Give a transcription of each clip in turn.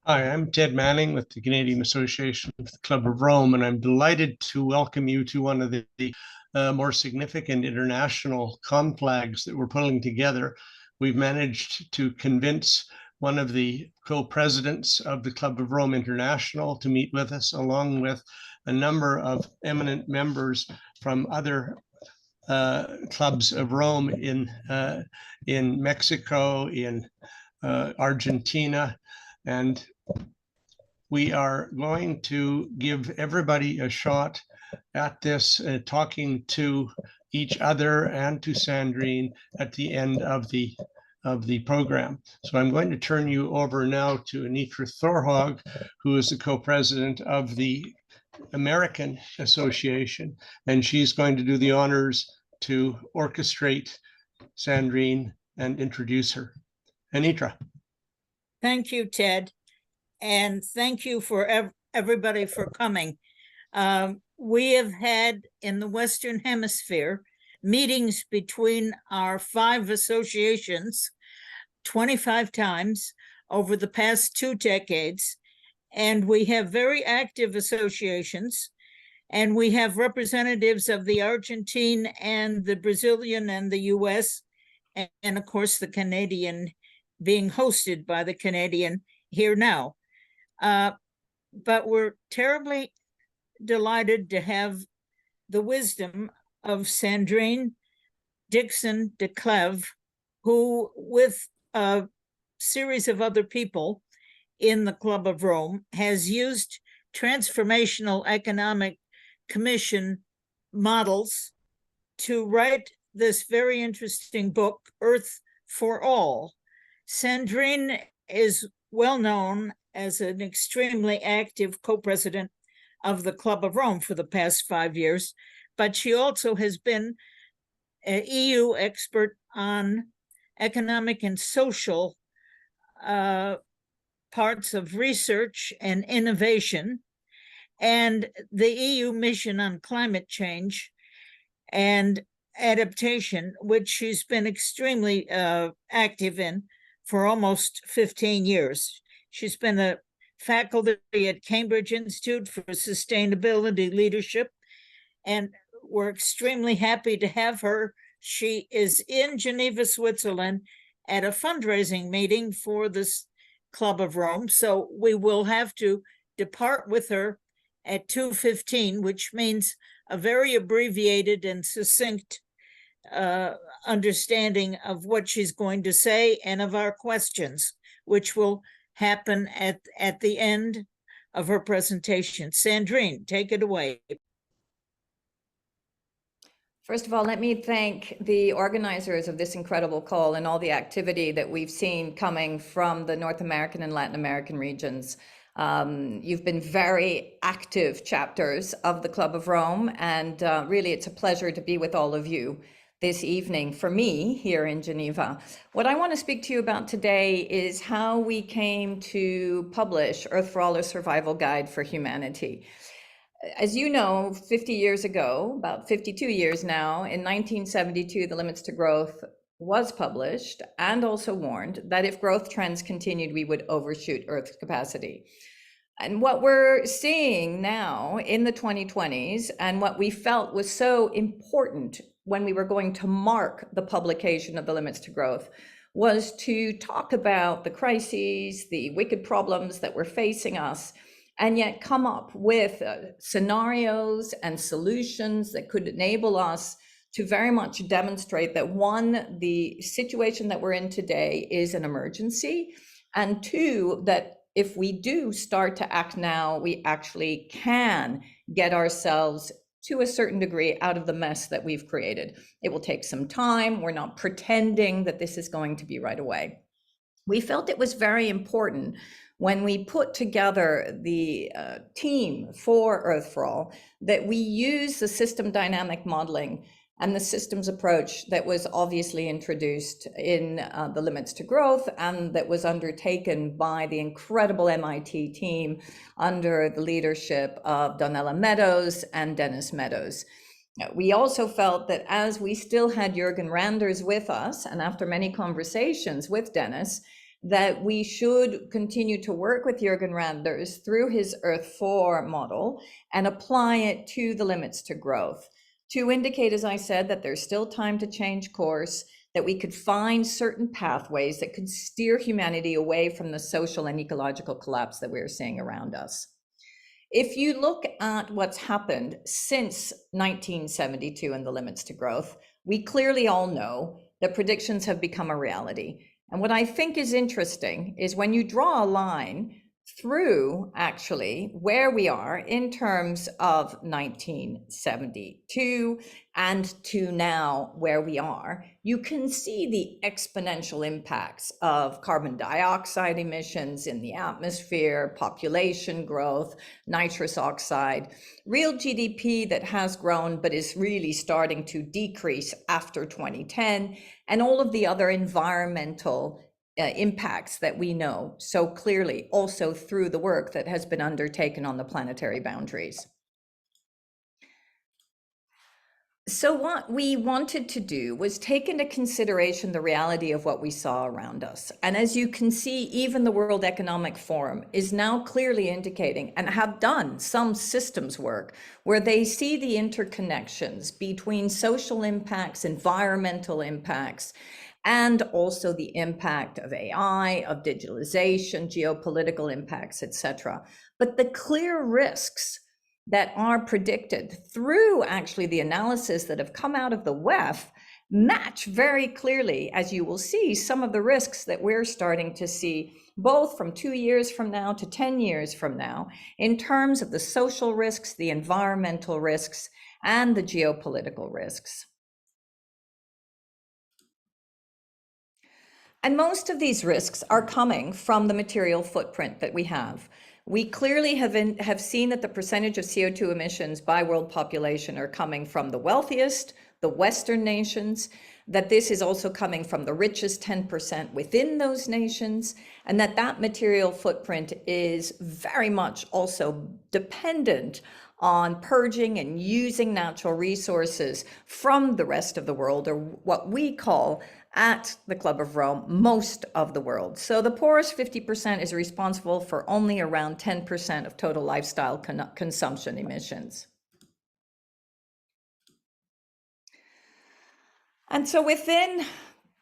Hi, I'm Ted Manning with the Canadian Association of the Club of Rome, and I'm delighted to welcome you to one of the more significant international conflags that we're pulling together. We've managed to convince one of the co-presidents of the Club of Rome International to meet with us, along with a number of eminent members from other clubs of Rome in Mexico, in Argentina, and we are going to give everybody a shot at this, talking to each other and to Sandrine at the end of the program. So I'm going to turn you over now to Anitra Thorhog, who is the co-president of the American Association, and she's going to do the honors to orchestrate Sandrine and introduce her. Anitra. Thank you, Ted. And thank you for everybody for coming. We have had in the Western Hemisphere meetings between our 5 associations 25 times over the past 2 decades. And we have very active associations. And we have representatives of the Argentine and the Brazilian and the US, and of course the Canadian, being hosted by the Canadian here now. But we're terribly delighted to have the wisdom of Sandrine Dixson-Declève, who, with a series of other people in the Club of Rome, has used Transformational Economic Commission models to write this very interesting book, Earth4All. Sandrine is well known as an extremely active co-president of the Club of Rome for the past 5 years, but she also has been an EU expert on economic and social parts of research and innovation, and the EU mission on climate change and adaptation, which she's been extremely active in for almost 15 years. She's been a faculty at Cambridge Institute for Sustainability Leadership, and we're extremely happy to have her. She is in Geneva, Switzerland, at a fundraising meeting for this Club of Rome, so we will have to depart with her at 2:15, which means a very abbreviated and succinct understanding of what she's going to say and of our questions, which will happen at the end of her presentation. Sandrine, take it away. First of all, let me thank the organizers of this incredible call and all the activity that we've seen coming from the North American and Latin American regions. You've been very active chapters of the Club of Rome, and really it's a pleasure to be with all of you this evening for me here in Geneva. What I want to speak to you about today is how we came to publish Earth4All, a Survival Guide for Humanity. As you know, 50 years ago, about 52 years now, in 1972, The Limits to Growth was published and also warned that if growth trends continued, we would overshoot Earth's capacity. And what we're seeing now in the 2020s, and what we felt was so important when we were going to mark the publication of The Limits to Growth, was to talk about the crises, the wicked problems that were facing us, and yet come up with scenarios and solutions that could enable us to very much demonstrate that, one, the situation that we're in today is an emergency, and two, that if we do start to act now, we actually can get ourselves to a certain degree out of the mess that we've created. It will take some time. We're not pretending that this is going to be right away. We felt it was very important when we put together the team for Earth4All that we use the system dynamic modeling and the systems approach that was obviously introduced in The Limits to Growth, and that was undertaken by the incredible MIT team under the leadership of Donella Meadows and Dennis Meadows. We also felt that as we still had Jürgen Randers with us, and after many conversations with Dennis, that we should continue to work with Jürgen Randers through his Earth4 model and apply it to the limits to growth, to indicate, as I said, that there's still time to change course, that we could find certain pathways that could steer humanity away from the social and ecological collapse that we're seeing around us. If you look at what's happened since 1972 and the limits to growth, we clearly all know that predictions have become a reality. And what I think is interesting is when you draw a line through actually where we are in terms of 1972 and to now where we are, you can see the exponential impacts of carbon dioxide emissions in the atmosphere, population growth, nitrous oxide, real GDP that has grown but is really starting to decrease after 2010, and all of the other environmental impacts that we know so clearly, also through the work that has been undertaken on the planetary boundaries. So what we wanted to do was take into consideration the reality of what we saw around us. And as you can see, even the World Economic Forum is now clearly indicating, and have done some systems work, where they see the interconnections between social impacts, environmental impacts, and also the impact of AI, of digitalization, geopolitical impacts, etc. But the clear risks that are predicted through actually the analysis that have come out of the WEF match very clearly, as you will see, some of the risks that we're starting to see both from 2 years from now to 10 years from now, in terms of the social risks, the environmental risks, and the geopolitical risks. And most of these risks are coming from the material footprint that we have. We clearly have seen that the percentage of CO2 emissions by world population are coming from the wealthiest, the Western nations, that this is also coming from the richest 10% within those nations, and that that material footprint is very much also dependent on purging and using natural resources from the rest of the world, or what we call at the Club of Rome, most of the world. So the poorest 50% is responsible for only around 10% of total lifestyle consumption emissions. And so within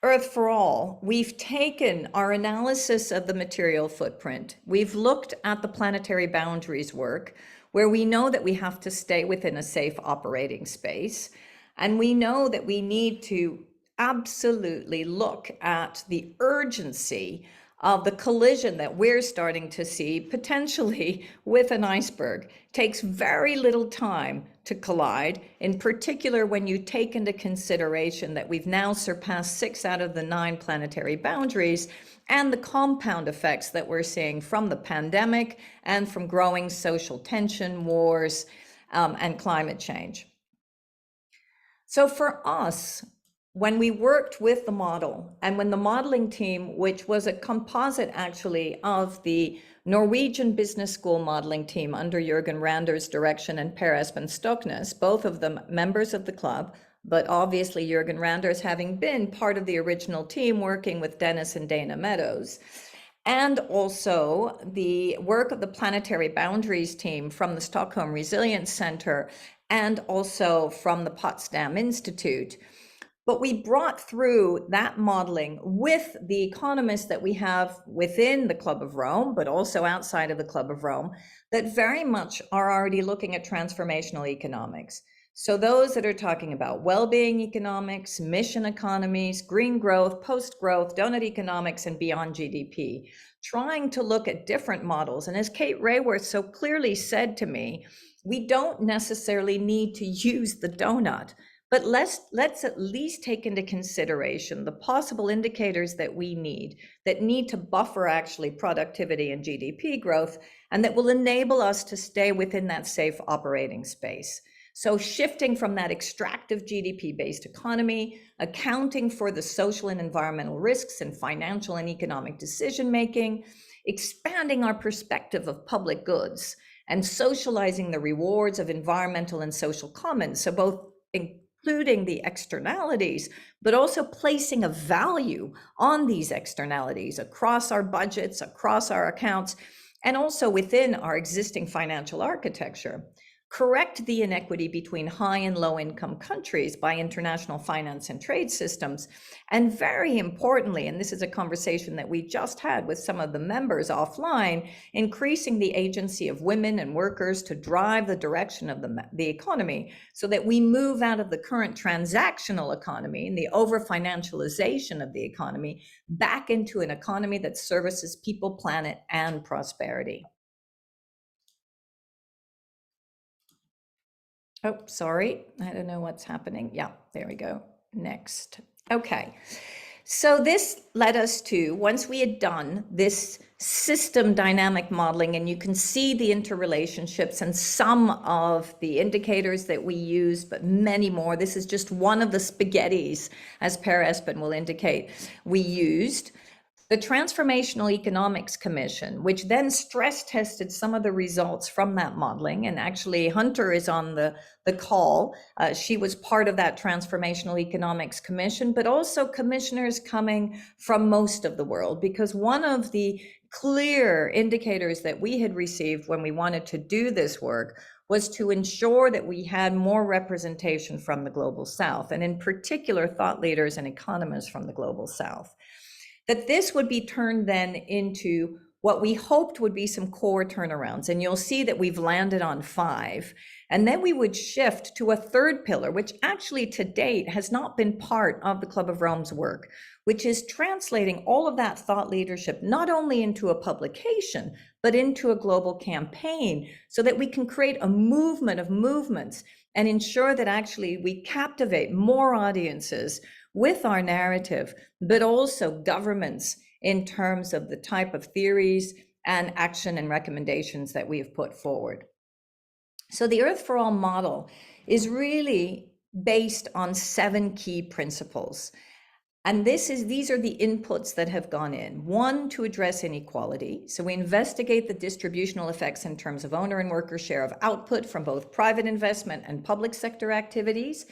Earth4All, we've taken our analysis of the material footprint. We've looked at the planetary boundaries work, where we know that we have to stay within a safe operating space. And we know that we need to absolutely look at the urgency of the collision that we're starting to see potentially with an iceberg. It takes very little time to collide, in particular when you take into consideration that we've now surpassed 6 out of the 9 planetary boundaries, and the compound effects that we're seeing from the pandemic and from growing social tension, wars, and climate change. So for us, when we worked with the model, and when the modeling team, which was a composite actually of the Norwegian Business School modeling team under Jürgen Randers' direction and Per Espen Stoknes, both of them members of the club, but obviously Jürgen Randers having been part of the original team working with Dennis and Dana Meadows, and also the work of the Planetary Boundaries team from the Stockholm Resilience Centre and also from the Potsdam Institute. But we brought through that modeling with the economists that we have within the Club of Rome, but also outside of the Club of Rome, that very much are already looking at transformational economics. So those that are talking about well-being economics, mission economies, green growth, post-growth, donut economics, and beyond GDP, trying to look at different models. And as Kate Rayworth so clearly said to me, we don't necessarily need to use the donut, but let's at least take into consideration the possible indicators that we need to buffer actually productivity and GDP growth, and that will enable us to stay within that safe operating space. So shifting from that extractive GDP-based economy, accounting for the social and environmental risks and financial and economic decision-making, expanding our perspective of public goods, and socializing the rewards of environmental and social commons. So both including the externalities, but also placing a value on these externalities across our budgets, across our accounts, and also within our existing financial architecture. Correct the inequity between high and low income countries by international finance and trade systems. And very importantly, and this is a conversation that we just had with some of the members offline, increasing the agency of women and workers to drive the direction of the economy so that we move out of the current transactional economy and the over-financialization of the economy back into an economy that services people, planet, and prosperity. Oh, sorry, I don't know what's happening. Yeah, there we go. Next. Okay, so this led us to, once we had done this system dynamic modeling, and you can see the interrelationships and some of the indicators that we used, but many more. This is just one of the spaghettis, as Per Espen will indicate, we used. The Transformational Economics Commission, which then stress tested some of the results from that modeling, and actually Hunter is on the call. She was part of that Transformational Economics Commission, but also commissioners coming from most of the world, because one of the clear indicators that we had received when we wanted to do this work was to ensure that we had more representation from the Global South, and in particular thought leaders and economists from the Global South. That this would be turned then into what we hoped would be some core turnarounds. And you'll see that we've landed on 5. And then we would shift to a third pillar, which actually to date has not been part of the Club of Rome's work, which is translating all of that thought leadership, not only into a publication, but into a global campaign, so that we can create a movement of movements and ensure that actually we captivate more audiences with our narrative, but also governments in terms of the type of theories and action and recommendations that we have put forward. So the Earth4All model is really based on 7 key principles. And these are the inputs that have gone in. 1, to address inequality. So we investigate the distributional effects in terms of owner and worker share of output from both private investment and public sector activities.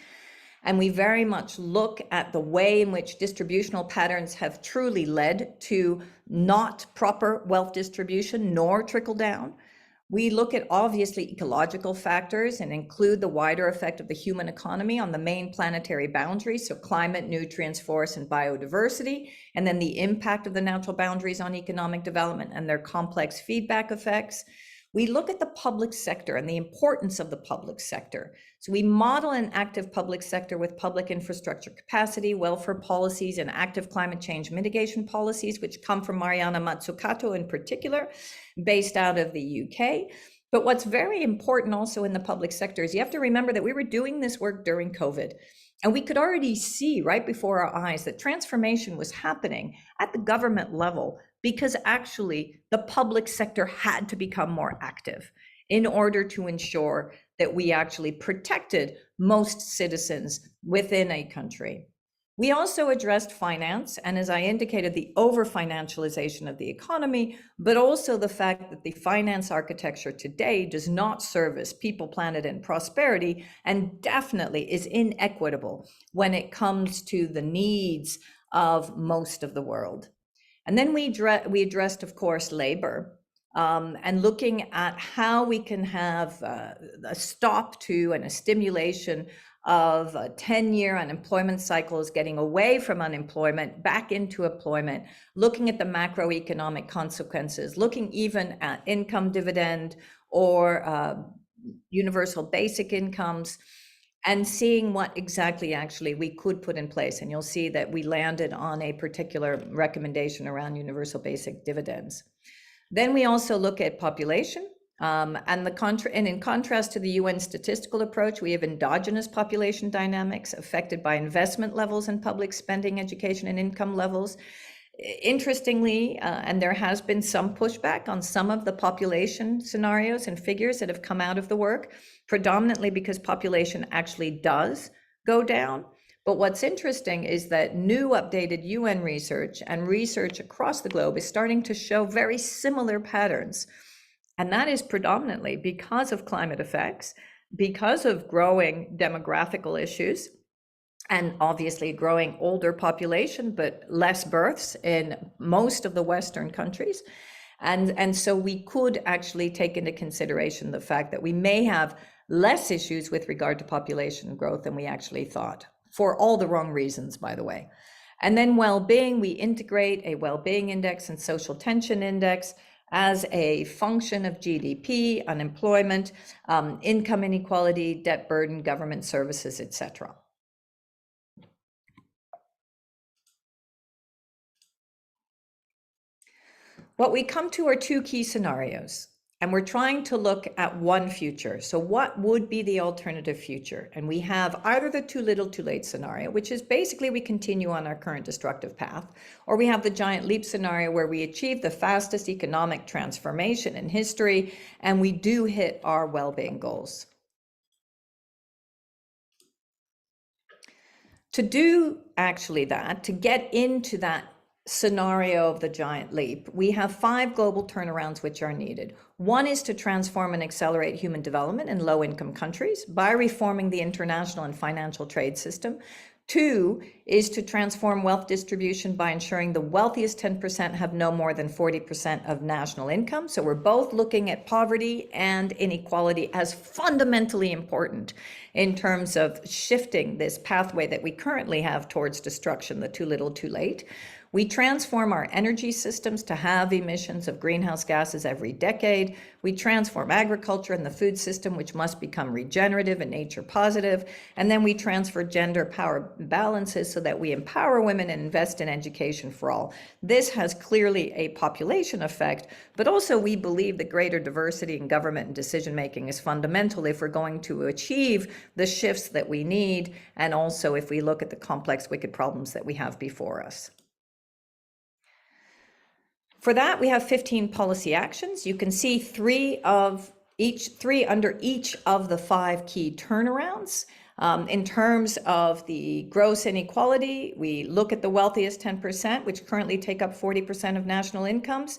And we very much look at the way in which distributional patterns have truly led to not proper wealth distribution nor trickle down. We look at obviously ecological factors and include the wider effect of the human economy on the main planetary boundaries, so climate, nutrients, forests, and biodiversity, and then the impact of the natural boundaries on economic development and their complex feedback effects. We look at the public sector and the importance of the public sector. So we model an active public sector with public infrastructure capacity, welfare policies, and active climate change mitigation policies, which come from Mariana Mazzucato in particular, based out of the UK. But what's very important also in the public sector is you have to remember that we were doing this work during COVID. And we could already see right before our eyes that transformation was happening at the government level, because actually the public sector had to become more active in order to ensure that we actually protected most citizens within a country. We also addressed finance, and as I indicated, the over-financialization of the economy, but also the fact that the finance architecture today does not service people, planet, and prosperity, and definitely is inequitable when it comes to the needs of most of the world. And then we addressed, of course, labor, and looking at how we can have a stop to and a stimulation of 10-year unemployment cycles, getting away from unemployment, back into employment, looking at the macroeconomic consequences, looking even at income dividend or universal basic incomes, and seeing what exactly actually we could put in place. And you'll see that we landed on a particular recommendation around universal basic dividends. Then we also look at population. And in contrast to the UN statistical approach, we have endogenous population dynamics affected by investment levels in public spending, education, and income levels. Interestingly, and there has been some pushback on some of the population scenarios and figures that have come out of the work, predominantly because population actually does go down. But what's interesting is that new updated UN research and research across the globe is starting to show very similar patterns. And that is predominantly because of climate effects, because of growing demographical issues, and obviously growing older population, but less births in most of the Western countries. And so we could actually take into consideration the fact that we may have less issues with regard to population growth than we actually thought, for all the wrong reasons, by the way. And then well-being, we integrate a well-being index and social tension index as a function of GDP, unemployment, income inequality, debt burden, government services, etc. What we come to are two key scenarios, and we're trying to look at one future. So what would be the alternative future? And we have either the too little too late scenario, which is basically we continue on our current destructive path, or we have the giant leap scenario where we achieve the fastest economic transformation in history and we do hit our well-being goals. To do actually that, to get into that scenario of the giant leap, we have 5 global turnarounds which are needed. One is to transform and accelerate human development in low-income countries by reforming the international and financial trade system. 2 is to transform wealth distribution by ensuring the wealthiest 10% have no more than 40% of national income. So we're both looking at poverty and inequality as fundamentally important in terms of shifting this pathway that we currently have towards destruction, the too little too late. We transform our energy systems to have emissions of greenhouse gases every decade. We transform agriculture and the food system, which must become regenerative and nature positive. And then we transfer gender power balances so that we empower women and invest in education for all. This has clearly a population effect, but also we believe that greater diversity in government and decision-making is fundamental if we're going to achieve the shifts that we need, and also if we look at the complex, wicked problems that we have before us. For that, we have 15 policy actions. You can see three under each of the 5 key turnarounds. In terms of the gross inequality, we look at the wealthiest 10%, which currently take up 40% of national incomes.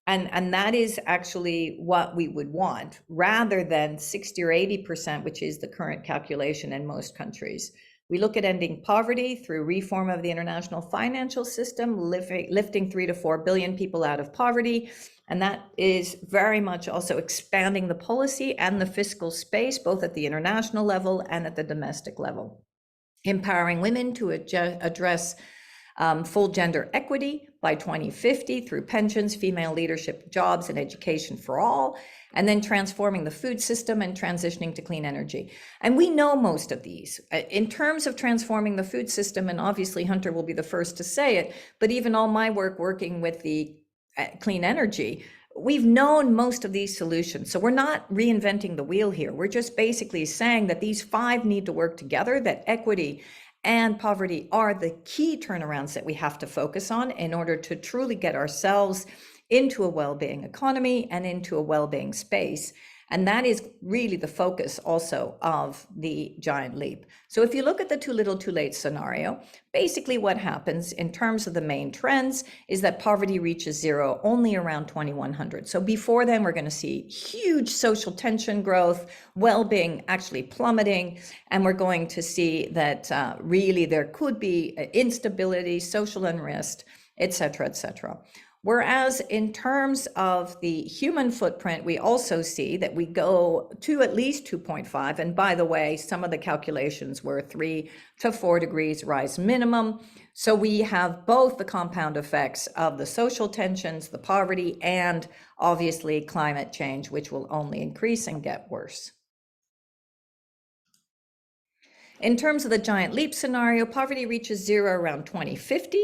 And that is actually what we would want, rather than 60 or 80%, which is the current calculation in most countries. We look at ending poverty through reform of the international financial system, lifting 3 to 4 billion people out of poverty. And that is very much also expanding the policy and the fiscal space, both at the international level and at the domestic level. Empowering women to address full gender equity by 2050 through pensions, female leadership, jobs, and education for all, and then transforming the food system and transitioning to clean energy. And we know most of these. In terms of transforming the food system, and obviously Hunter will be the first to say it, but even all my work working with the clean energy, we've known most of these solutions. So we're not reinventing the wheel here. We're just basically saying that these 5 need to work together, that equity and poverty are the key turnarounds that we have to focus on in order to truly get ourselves into a well-being economy and into a well-being space. And that is really the focus also of the giant leap. So if you look at the too little too late scenario, basically what happens in terms of the main trends is that poverty reaches 0 only around 2100. So before then, we're going to see huge social tension growth, well-being actually plummeting, and we're going to see that really there could be instability, social unrest, et cetera, et cetera. Whereas in terms of the human footprint, we also see that we go to at least 2.5. And by the way, some of the calculations were 3 to 4 degrees rise minimum. So we have both the compound effects of the social tensions, the poverty, and obviously climate change, which will only increase and get worse. In terms of the giant leap scenario, poverty reaches 0 around 2050.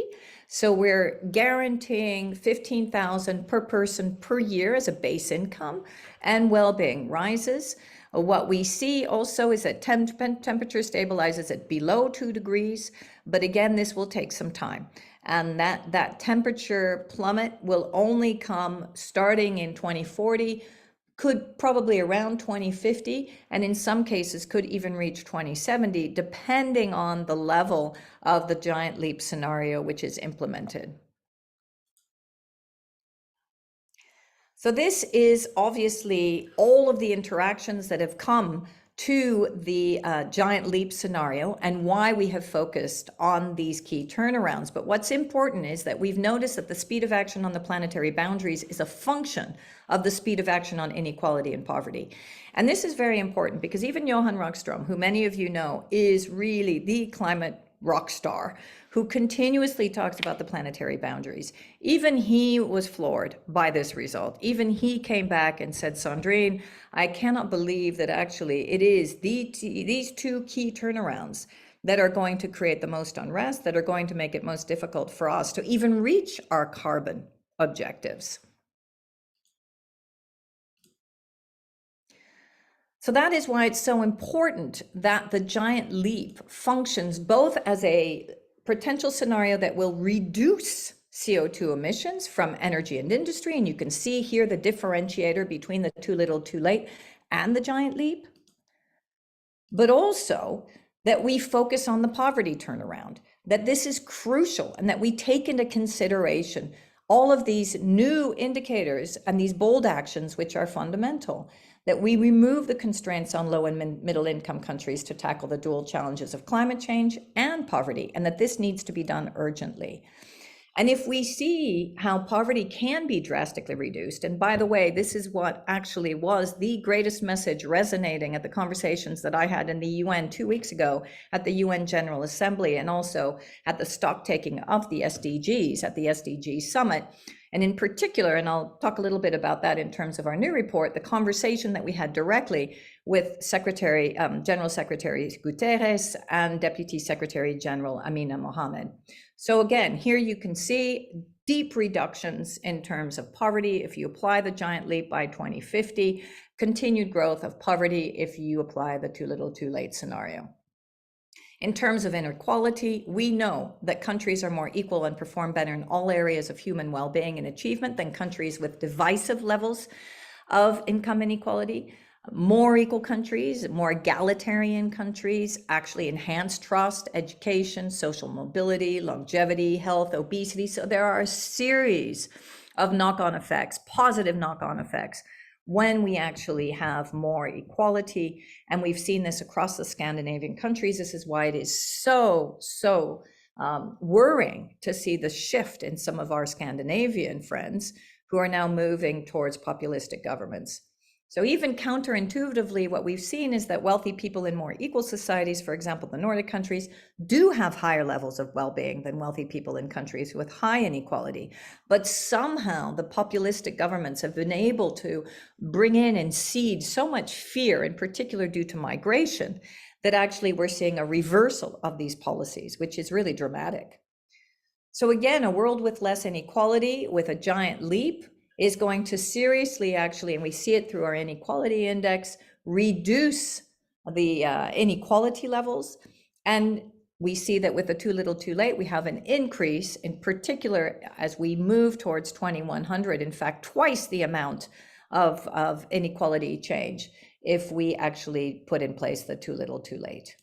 So we're guaranteeing 15,000 per person per year as a base income, and well-being rises. What we see also is that temperature stabilizes at below 2 degrees, but again, this will take some time. And that temperature plummet will only come starting in 2040, could probably around 2050, and in some cases could even reach 2070, depending on the level of the giant leap scenario which is implemented. So this is obviously all of the interactions that have come to the giant leap scenario and why we have focused on these key turnarounds. But what's important is that we've noticed that the speed of action on the planetary boundaries is a function of the speed of action on inequality and poverty. And this is very important because even Johan Rockström, who many of you know, is really the climate rock star who continuously talks about the planetary boundaries. Even he was floored by this result. Even he came back and said, Sandrine, I cannot believe that actually it is these two key turnarounds that are going to create the most unrest, that are going to make it most difficult for us to even reach our carbon objectives. So that is why it's so important that the giant leap functions both as a potential scenario that will reduce CO2 emissions from energy and industry, and you can see here the differentiator between the too little, too late and the giant leap, but also that we focus on the poverty turnaround, that this is crucial and that we take into consideration all of these new indicators and these bold actions which are fundamental, that we remove the constraints on low and middle income countries to tackle the dual challenges of climate change and poverty, and that this needs to be done urgently. And if we see how poverty can be drastically reduced, and by the way, this is what actually was the greatest message resonating at the conversations that I had in the UN 2 weeks ago at the UN General Assembly, and also at the stocktaking of the SDGs at the SDG Summit. And in particular, and I'll talk a little bit about that in terms of our new report, the conversation that we had directly with General Secretary Guterres and Deputy Secretary General Amina Mohammed. So again, here you can see deep reductions in terms of poverty if you apply the giant leap by 2050, continued growth of poverty if you apply the too little, too late scenario. In terms of inequality, we know that countries are more equal and perform better in all areas of human well-being and achievement than countries with divisive levels of income inequality. More equal countries, more egalitarian countries actually enhance trust, education, social mobility, longevity, health, obesity. So there are a series of knock-on effects, positive knock-on effects, when we actually have more equality. And we've seen this across the Scandinavian countries. This is why it is so worrying to see the shift in some of our Scandinavian friends who are now moving towards populistic governments. So even counterintuitively, what we've seen is that wealthy people in more equal societies, for example, the Nordic countries, do have higher levels of well-being than wealthy people in countries with high inequality. But somehow the populistic governments have been able to bring in and seed so much fear, in particular due to migration, that actually we're seeing a reversal of these policies, which is really dramatic. So again, a world with less inequality, with a giant leap, is going to seriously actually, and we see it through our inequality index, reduce the inequality levels. And we see that with the too little too late, we have an increase, in particular, as we move towards 2100, in fact, twice the amount of inequality change if we actually put in place the too little too late.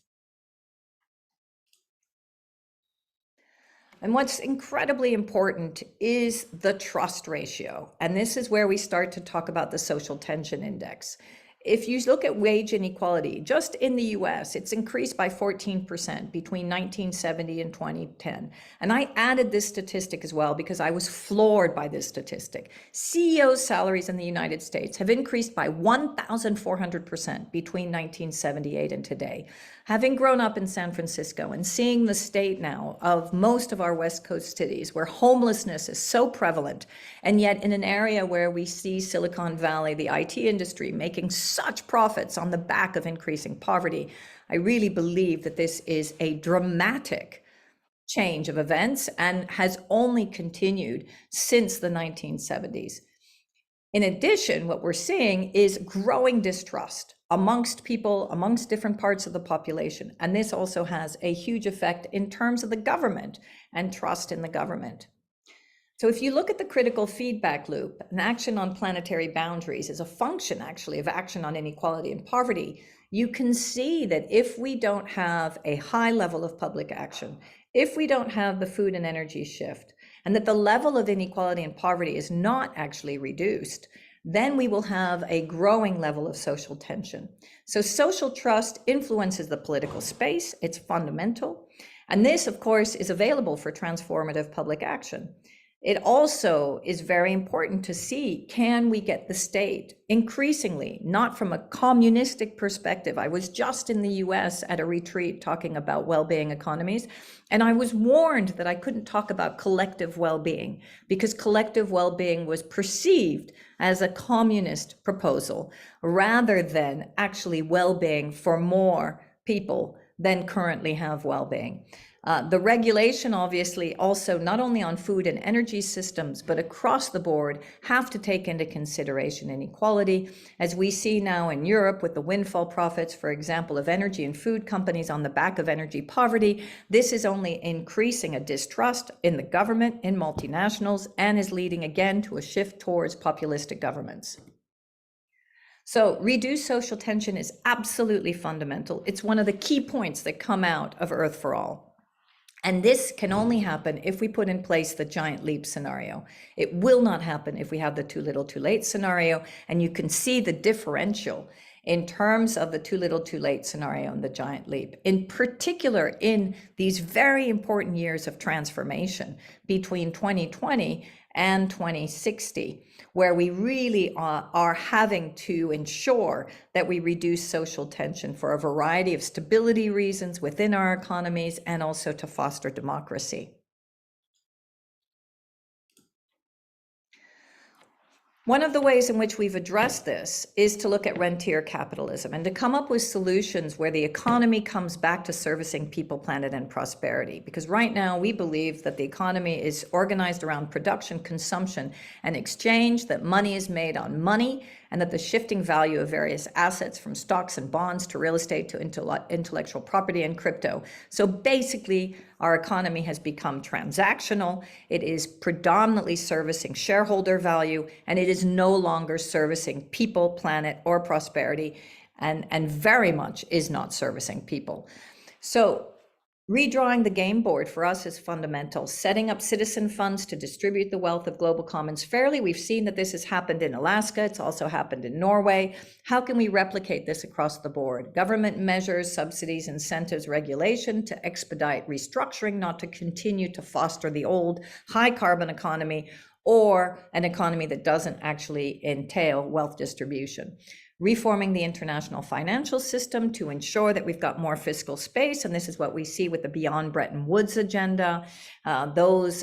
And what's incredibly important is the trust ratio. And this is where we start to talk about the social tension index. If you look at wage inequality, just in the US, it's increased by 14% between 1970 and 2010. And I added this statistic as well because I was floored by this statistic. CEOs' salaries in the United States have increased by 1,400% between 1978 and today. Having grown up in San Francisco and seeing the state now of most of our West Coast cities where homelessness is so prevalent, and yet in an area where we see Silicon Valley, the IT industry, making such profits on the back of increasing poverty, I really believe that this is a dramatic change of events and has only continued since the 1970s. In addition, what we're seeing is growing distrust amongst people, amongst different parts of the population. And this also has a huge effect in terms of the government and trust in the government. So if you look at the critical feedback loop, an action on planetary boundaries is a function actually of action on inequality and poverty. You can see that if we don't have a high level of public action, if we don't have the food and energy shift, and that the level of inequality and poverty is not actually reduced, then we will have a growing level of social tension. So social trust influences the political space. It's fundamental. And this, of course, is available for transformative public action. It also is very important to see, can we get the state increasingly, not from a communistic perspective? I was just in the US at a retreat talking about well-being economies, and I was warned that I couldn't talk about collective well-being because collective well-being was perceived as a communist proposal rather than actually well-being for more people than currently have well-being. The regulation, obviously, also not only on food and energy systems, but across the board, have to take into consideration inequality, as we see now in Europe with the windfall profits, for example, of energy and food companies on the back of energy poverty. This is only increasing a distrust in the government, in multinationals, and is leading again to a shift towards populistic governments. So reduced social tension is absolutely fundamental. It's one of the key points that come out of Earth4All. And this can only happen if we put in place the giant leap scenario. It will not happen if we have the too little, too late scenario. And you can see the differential in terms of the too little, too late scenario and the giant leap, in particular in these very important years of transformation between 2020 and 2060, where we really are having to ensure that we reduce social tension for a variety of stability reasons within our economies and also to foster democracy. One of the ways in which we've addressed this is to look at rentier capitalism and to come up with solutions where the economy comes back to servicing people, planet, and prosperity. Because right now we believe that the economy is organized around production, consumption, and exchange, that money is made on money, and that the shifting value of various assets from stocks and bonds to real estate to intellectual property and crypto. So basically, our economy has become transactional. It is predominantly servicing shareholder value, and it is no longer servicing people, planet, or prosperity, and very much is not servicing people. So redrawing the game board for us is fundamental. Setting up citizen funds to distribute the wealth of global commons fairly. We've seen that this has happened in Alaska. It's also happened in Norway. How can we replicate this across the board? Government measures, subsidies, incentives, regulation to expedite restructuring, not to continue to foster the old high carbon economy or an economy that doesn't actually entail wealth distribution. Reforming the international financial system to ensure that we've got more fiscal space. And this is what we see with the Beyond Bretton Woods agenda, those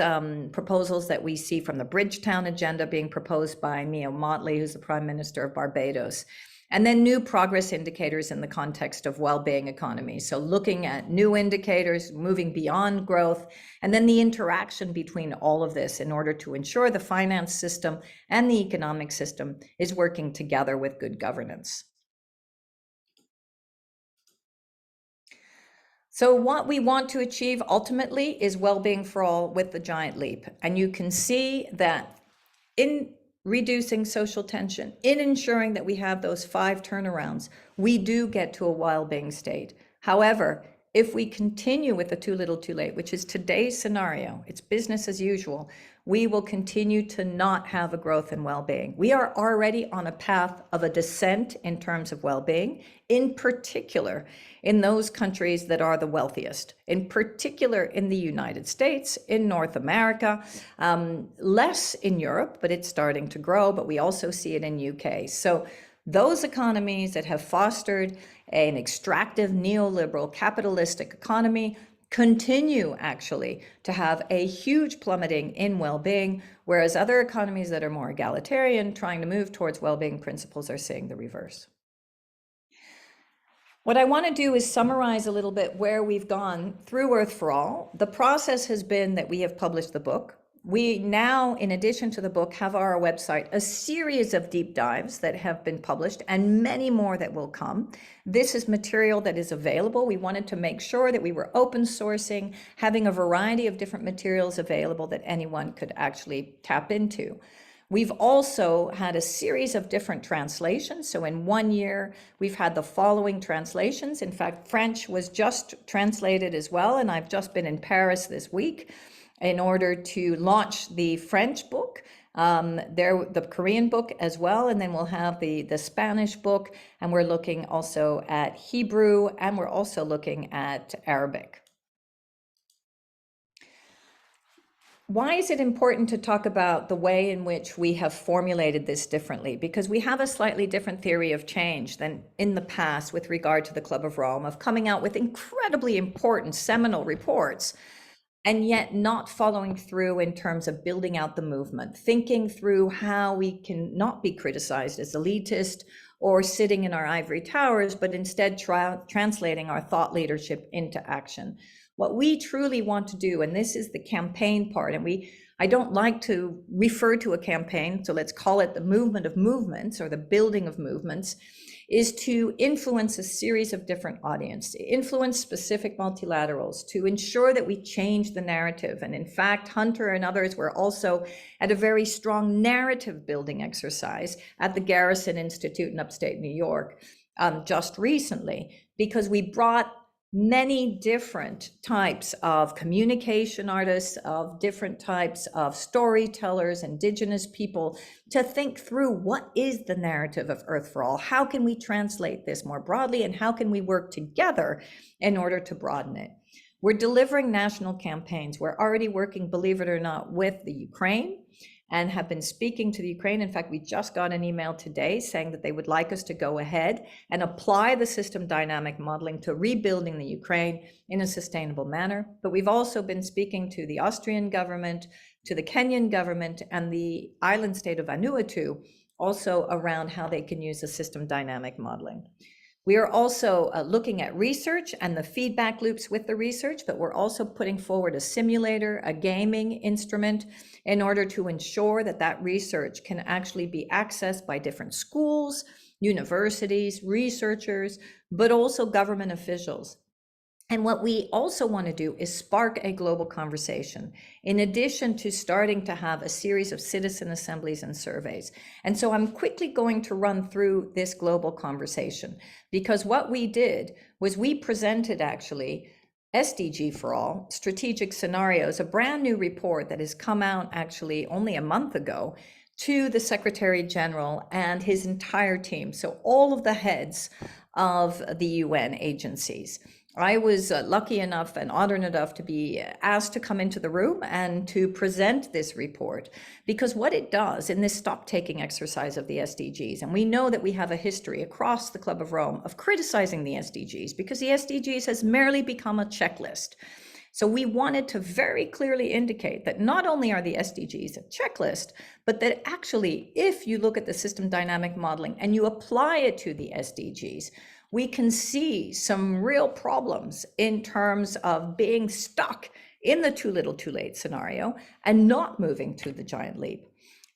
proposals that we see from the Bridgetown agenda being proposed by Mia Mottley, who's the Prime Minister of Barbados. And then new progress indicators in the context of well-being economies. So looking at new indicators, moving beyond growth, and then the interaction between all of this in order to ensure the finance system and the economic system is working together with good governance. So what we want to achieve ultimately is well-being for all with the giant leap. And you can see that in reducing social tension, in ensuring that we have those 5 turnarounds, we do get to a well-being state. However, if we continue with the too little too late, which is today's scenario, it's business as usual, we will continue to not have a growth in well-being. We are already on a path of a descent in terms of well-being, in particular in those countries that are the wealthiest, in particular in the United States, in North America, less in Europe, but it's starting to grow, but we also see it in UK. So those economies that have fostered an extractive, neoliberal, capitalistic economy continue actually to have a huge plummeting in well-being, whereas other economies that are more egalitarian, trying to move towards well-being principles, are seeing the reverse. What I want to do is summarize a little bit where we've gone through Earth4All. The process has been that we have published the book. We now, in addition to the book, have on our website a series of deep dives that have been published and many more that will come. This is material that is available. We wanted to make sure that we were open sourcing, having a variety of different materials available that anyone could actually tap into. We've also had a series of different translations. So in 1 year, we've had the following translations. In fact, French was just translated as well, and I've just been in Paris this week in order to launch the French book. The Korean book as well, and then we'll have the Spanish book, and we're looking also at Hebrew, and we're also looking at Arabic. Why is it important to talk about the way in which we have formulated this differently? Because we have a slightly different theory of change than in the past with regard to the Club of Rome, of coming out with incredibly important seminal reports, and yet not following through in terms of building out the movement, thinking through how we can not be criticized as elitist or sitting in our ivory towers, but instead translating our thought leadership into action. What we truly want to do, and this is the campaign part, and I don't like to refer to a campaign, so let's call it the movement of movements or the building of movements, is to influence a series of different audiences, influence specific multilaterals, to ensure that we change the narrative. And in fact, Hunter and others were also at a very strong narrative building exercise at the Garrison Institute in upstate New York just recently, because we brought many different types of communication artists, of different types of storytellers, indigenous people, to think through what is the narrative of Earth4All? How can we translate this more broadly, and how can we work together in order to broaden it? We're delivering national campaigns. We're already working, believe it or not, with the Ukraine, and have been speaking to the Ukraine. In fact, we just got an email today saying that they would like us to go ahead and apply the system dynamic modeling to rebuilding the Ukraine in a sustainable manner. But we've also been speaking to the Austrian government, to the Kenyan government, and the island state of Vanuatu, also around how they can use the system dynamic modeling. We are also looking at research and the feedback loops with the research, but we're also putting forward a simulator, a gaming instrument, in order to ensure that that research can actually be accessed by different schools, universities, researchers, but also government officials. And what we also want to do is spark a global conversation, in addition to starting to have a series of citizen assemblies and surveys. And so I'm quickly going to run through this global conversation, because what we did was we presented actually SDG4All, Strategic Scenarios, a brand new report that has come out actually only a month ago, to the Secretary General and his entire team. So all of the heads of the UN agencies. I was lucky enough and honored enough to be asked to come into the room and to present this report, because what it does in this stock-taking exercise of the SDGs, and we know that we have a history across the Club of Rome of criticizing the SDGs, because the SDGs has merely become a checklist. So we wanted to very clearly indicate that not only are the SDGs a checklist, but that actually, if you look at the system dynamic modeling and you apply it to the SDGs, we can see some real problems in terms of being stuck in the too little too late scenario and not moving to the giant leap.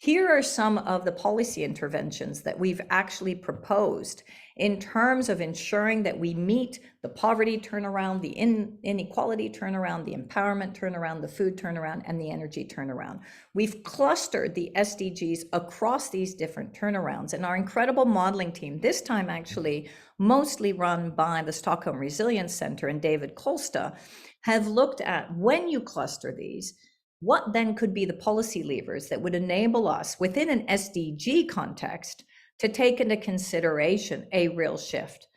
Here are some of the policy interventions that we've actually proposed in terms of ensuring that we meet the poverty turnaround, the inequality turnaround, the empowerment turnaround, the food turnaround, and the energy turnaround. We've clustered the SDGs across these different turnarounds, and our incredible modeling team, this time actually mostly run by the Stockholm Resilience Centre and David Kolsta, have looked at, when you cluster these, what then could be the policy levers that would enable us within an SDG context to take into consideration a real shift.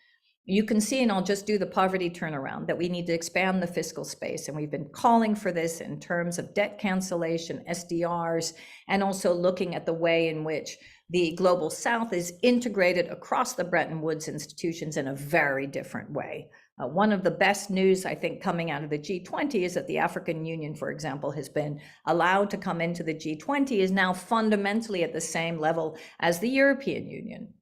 You can see, and I'll just do the poverty turnaround, that we need to expand the fiscal space. And we've been calling for this in terms of debt cancellation, SDRs, and also looking at the way in which the Global South is integrated across the Bretton Woods institutions in a very different way. One of the best news, I think, coming out of the G20 is that the African Union, for example, has been allowed to come into the G20, is now fundamentally at the same level as the European Union.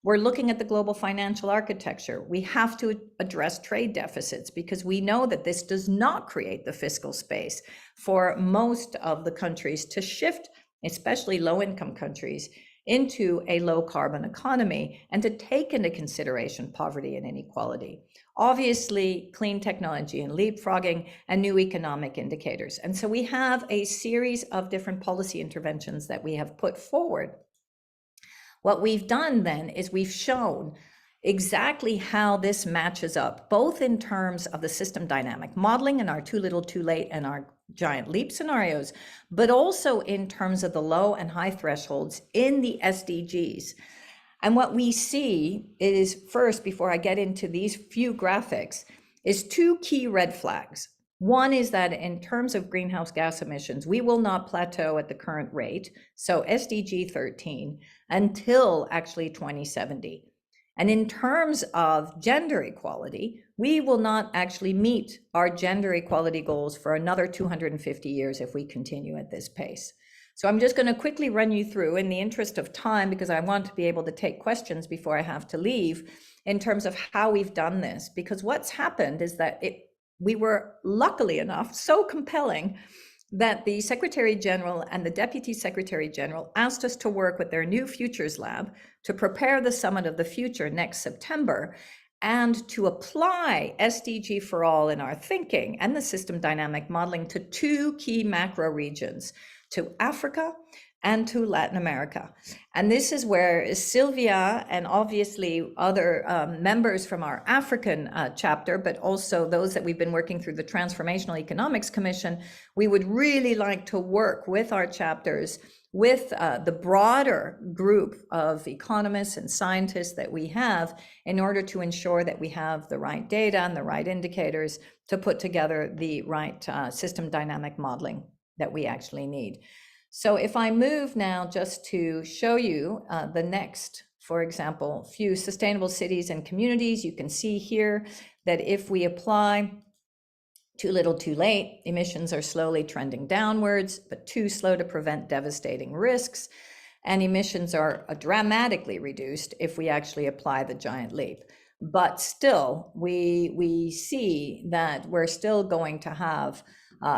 We're looking at the global financial architecture. We have to address trade deficits, because we know that this does not create the fiscal space for most of the countries to shift, especially low-income countries, into a low-carbon economy and to take into consideration poverty and inequality. Obviously, clean technology and leapfrogging and new economic indicators. And so we have a series of different policy interventions that we have put forward. What we've done then is we've shown exactly how this matches up, both in terms of the system dynamic modeling and our too little too late and our giant leap scenarios, but also in terms of the low and high thresholds in the SDGs. And what we see is, first, before I get into these few graphics, is two key red flags. One is that in terms of greenhouse gas emissions, we will not plateau at the current rate, so SDG 13, until actually 2070. And in terms of gender equality, we will not actually meet our gender equality goals for another 250 years if we continue at this pace. So I'm just going to quickly run you through, in the interest of time, because I want to be able to take questions before I have to leave, in terms of how we've done this. Because what's happened is that we were, luckily enough, so compelling that the Secretary General and the Deputy Secretary General asked us to work with their new Futures Lab to prepare the Summit of the Future next September, and to apply SDG for all in our thinking and the system dynamic modeling to two key macro regions, to Africa and to Latin America. And this is where Sylvia and obviously other members from our African chapter, but also those that we've been working through the Transformational Economics Commission, we would really like to work with our chapters, with the broader group of economists and scientists that we have, in order to ensure that we have the right data and the right indicators to put together the right system dynamic modeling that we actually need. So if I move now just to show you the next, for example, few sustainable cities and communities, you can see here that if we apply too little too late, emissions are slowly trending downwards, but too slow to prevent devastating risks. And emissions are dramatically reduced if we actually apply the giant leap. But still, we see that we're still going to have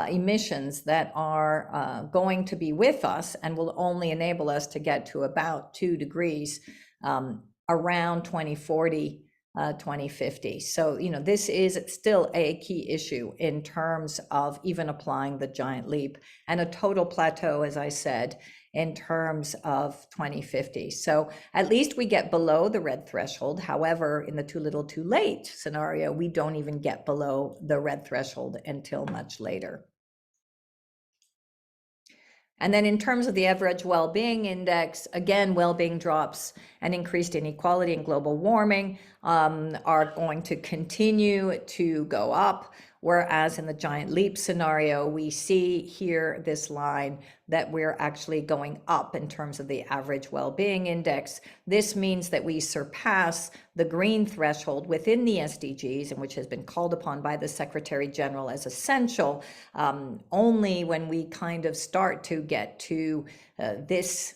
emissions that are going to be with us and will only enable us to get to about 2 degrees around 2040, 2050. So, this is still a key issue in terms of even applying the giant leap, and a total plateau, as I said, in terms of 2050. So at least we get below the red threshold. However, in the too little too late scenario, we don't even get below the red threshold until much later. And then in terms of the average well-being index, again, well-being drops and increased inequality and global warming are going to continue to go up. Whereas in the giant leap scenario, we see here this line that we're actually going up in terms of the average well-being index. This means that we surpass the green threshold within the SDGs, and which has been called upon by the Secretary General as essential, only when we kind of start to get to this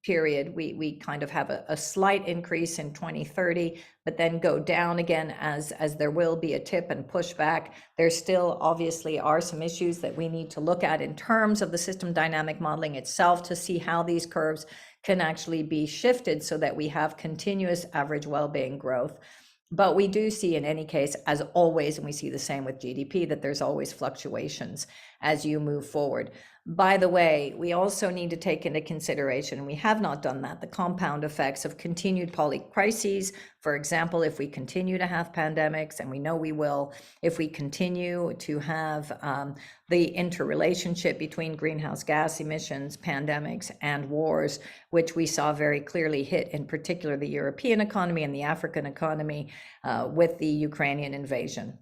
period. We kind of have a slight increase in 2030, but then go down again as there will be a tip and pushback. There still obviously are some issues that we need to look at in terms of the system dynamic modeling itself to see how these curves can actually be shifted so that we have continuous average well-being growth. But we do see, in any case, as always, and we see the same with GDP, that there's always fluctuations as you move forward. By the way, we also need to take into consideration, and we have not done that, the compound effects of continued polycrises. For example, if we continue to have pandemics, and we know we will, if we continue to have the interrelationship between greenhouse gas emissions, pandemics, and wars, which we saw very clearly hit, in particular, the European economy and the African economy with the Ukrainian invasion.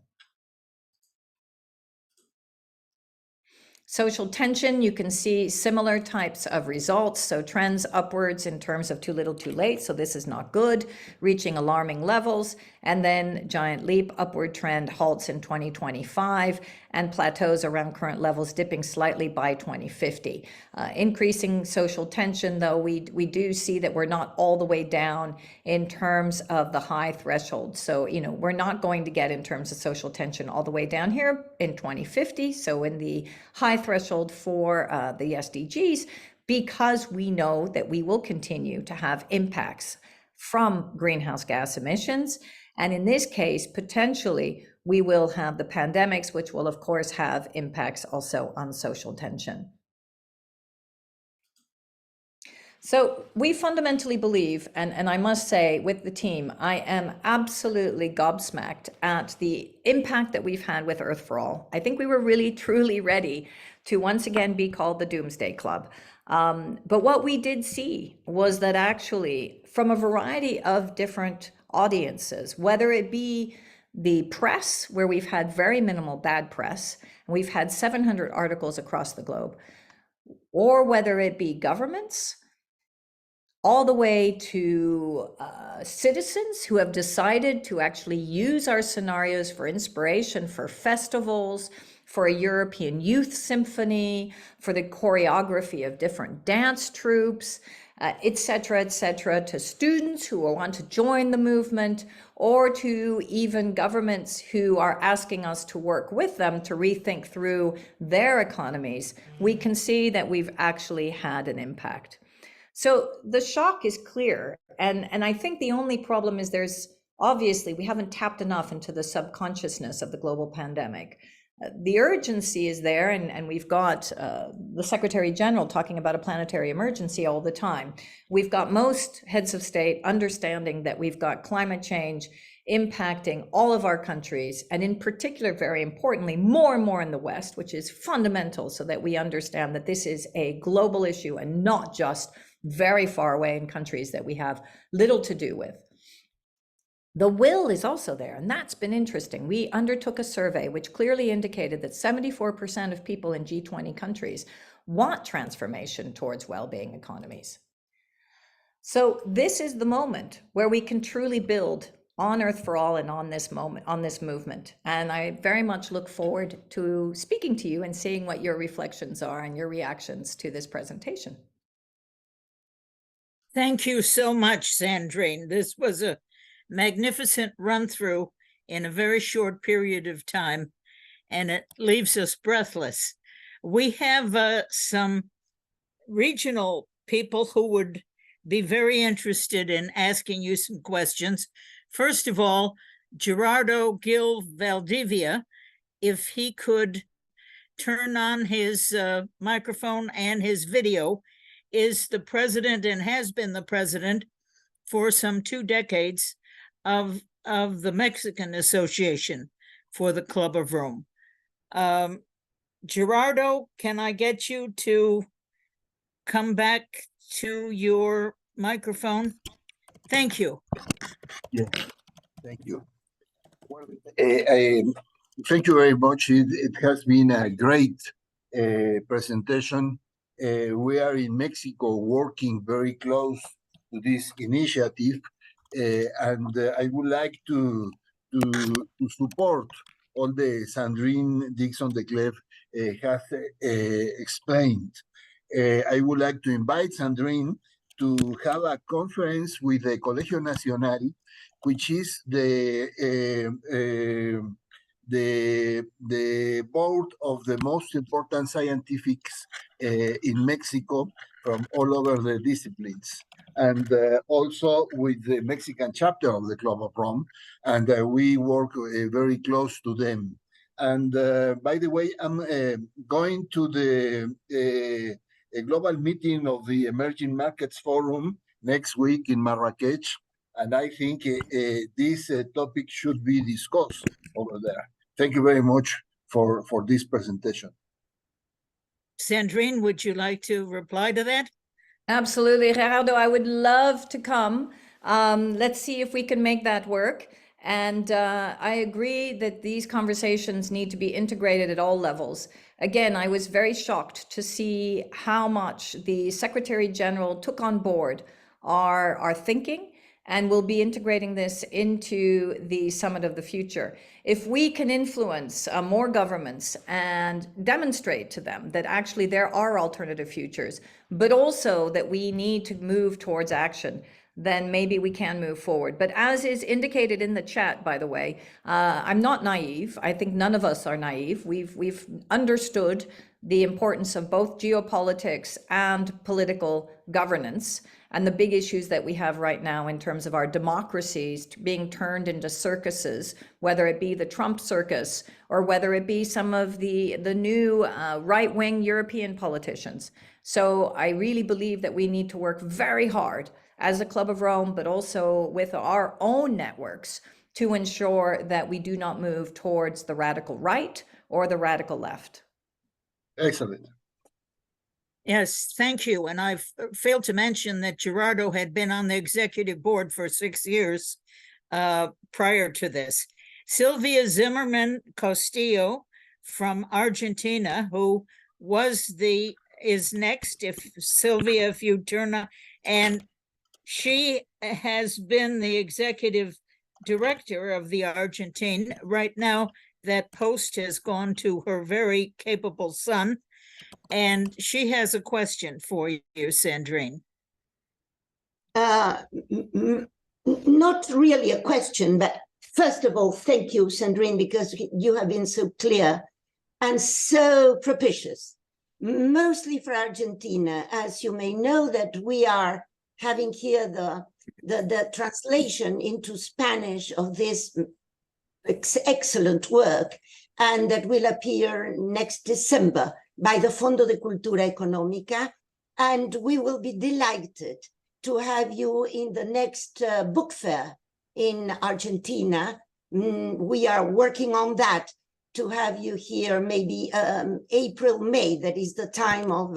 Social tension, you can see similar types of results. So trends upwards in terms of too little too late. So this is not good, reaching alarming levels. And then giant leap, upward trend halts in 2025 and plateaus around current levels, dipping slightly by 2050. Increasing social tension, though, we do see that we're not all the way down in terms of the high threshold. So, we're not going to get in terms of social tension all the way down here in 2050. So in the high threshold for the SDGs, because we know that we will continue to have impacts from greenhouse gas emissions. And in this case, potentially, we will have the pandemics, which will, of course, have impacts also on social tension. So we fundamentally believe, and I must say with the team, I am absolutely gobsmacked at the impact that we've had with Earth4All. I think we were really, truly ready to once again be called the Doomsday Club. But what we did see was that actually from a variety of different audiences, whether it be the press, where we've had very minimal bad press, and we've had 700 articles across the globe, or whether it be governments, all the way to citizens who have decided to actually use our scenarios for inspiration for festivals, for a European youth symphony, for the choreography of different dance troupes, et cetera, to students who want to join the movement, or to even governments who are asking us to work with them to rethink through their economies. We can see that we've actually had an impact. So the shock is clear. And I think the only problem is obviously, we haven't tapped enough into the subconsciousness of the global pandemic. The urgency is there, and we've got the Secretary General talking about a planetary emergency all the time. We've got most heads of state understanding that we've got climate change impacting all of our countries, and in particular, very importantly, more and more in the West, which is fundamental so that we understand that this is a global issue and not just very far away in countries that we have little to do with. The will is also there, and that's been interesting. We undertook a survey which clearly indicated that 74% of people in G20 countries want transformation towards well-being economies. So this is the moment where we can truly build on Earth4All and on this movement. And I very much look forward to speaking to you and seeing what your reflections are and your reactions to this presentation. Thank you so much, Sandrine. This was a magnificent run through in a very short period of time, and it leaves us breathless. We have some regional people who would be very interested in asking you some questions. First of all, Gerardo Gil Valdivia, if he could turn on his microphone and his video, is the president and has been the president for some 2 decades of the Mexican Association for the Club of Rome. Gerardo, can I get you to come back to your microphone? Thank you. Yeah, thank you. Thank you very much. It has been a great presentation. We are in Mexico working very close to this initiative, and I would like to support all the Sandrine Dixson-Declève has explained. I would like to invite Sandrine to have a conference with the Colegio Nacional, which is the board of the most important scientifics in Mexico from all over the disciplines, and also with the Mexican chapter of the Club of Rome, and we work very close to them. And by the way, I'm going to the a global meeting of the Emerging Markets Forum next week in Marrakech, and I think this topic should be discussed over there. Thank you very much for this presentation. Sandrine, would you like to reply to that? Absolutely, Gerardo, I would love to come. Let's see if we can make that work. And I agree that these conversations need to be integrated at all levels. Again, I was very shocked to see how much the Secretary General took on board our thinking, and will be integrating this into the Summit of the Future. If we can influence more governments and demonstrate to them that actually there are alternative futures, but also that we need to move towards action, then maybe we can move forward. But as is indicated in the chat, by the way, I'm not naive. I think none of us are naive. We've understood the importance of both geopolitics and political governance, and the big issues that we have right now in terms of our democracies being turned into circuses, whether it be the Trump circus or whether it be some of the new right-wing European politicians. So I really believe that we need to work very hard as a Club of Rome, but also with our own networks to ensure that we do not move towards the radical right or the radical left. Excellent. Yes, thank you. And I've failed to mention that Gerardo had been on the executive board for 6 years prior to this. Sylvia Zimmerman Castillo from Argentina, who is next. If Sylvia, if you turn on, and she has been the executive director of the Argentine. Right now, that post has gone to her very capable son. And she has a question for you, Sandrine. Not really a question, but first of all, thank you, Sandrine, because you have been so clear and so propitious, mostly for Argentina. As you may know, that we are having here the translation into Spanish of this excellent work, and that will appear next December by the Fondo de Cultura Económica, and we will be delighted to have you in the next book fair in Argentina. We are working on that to have you here maybe April, May, that is the time of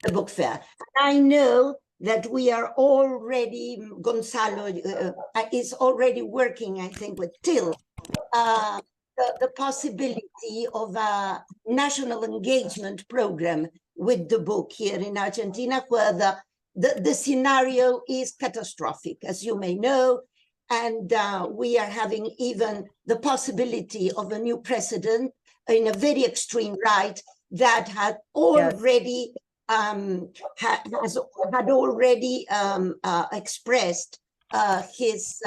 the book fair. I know that we are already, Gonzalo is already working, I think, with Till, the possibility of a national engagement program with the book here in Argentina, where the scenario is catastrophic, as you may know, and we are having even the possibility of a new president in a very extreme right that had already had already expressed his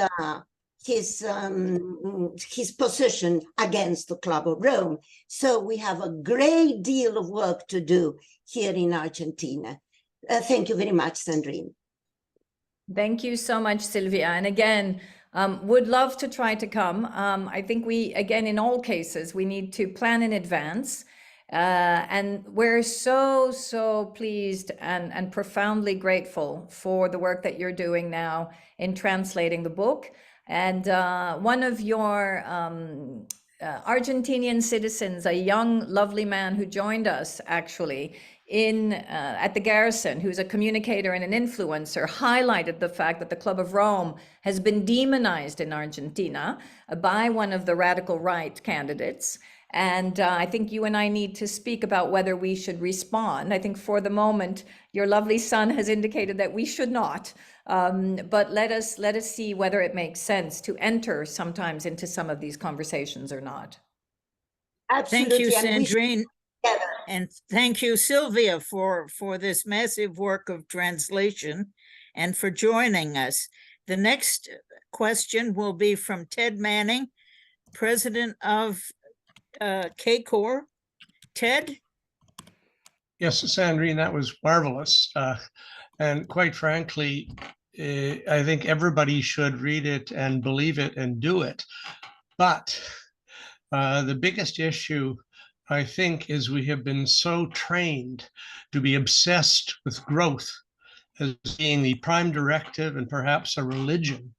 position against the Club of Rome. So we have a great deal of work to do here in Argentina. Thank you very much, Sandrine. Thank you so much, Sylvia. And again, would love to try to come. I think again, in all cases, we need to plan in advance. And we're so pleased and profoundly grateful for the work that you're doing now in translating the book. And one of your Argentinian citizens, a young, lovely man who joined us actually at the Garrison, who's a communicator and an influencer, highlighted the fact that the Club of Rome has been demonized in Argentina by one of the radical right candidates. And I think you and I need to speak about whether we should respond. I think for the moment, your lovely son has indicated that we should not. But let us see whether it makes sense to enter sometimes into some of these conversations or not. Absolutely. Thank you, Sandrine. And thank you, Sylvia, for this massive work of translation and for joining us. The next question will be from Ted Manning, president of COR. Ted? Yes, Sandrine, that was marvelous. And quite frankly, I think everybody should read it and believe it and do it. But the biggest issue, I think, is we have been so trained to be obsessed with growth as being the prime directive and perhaps a religion,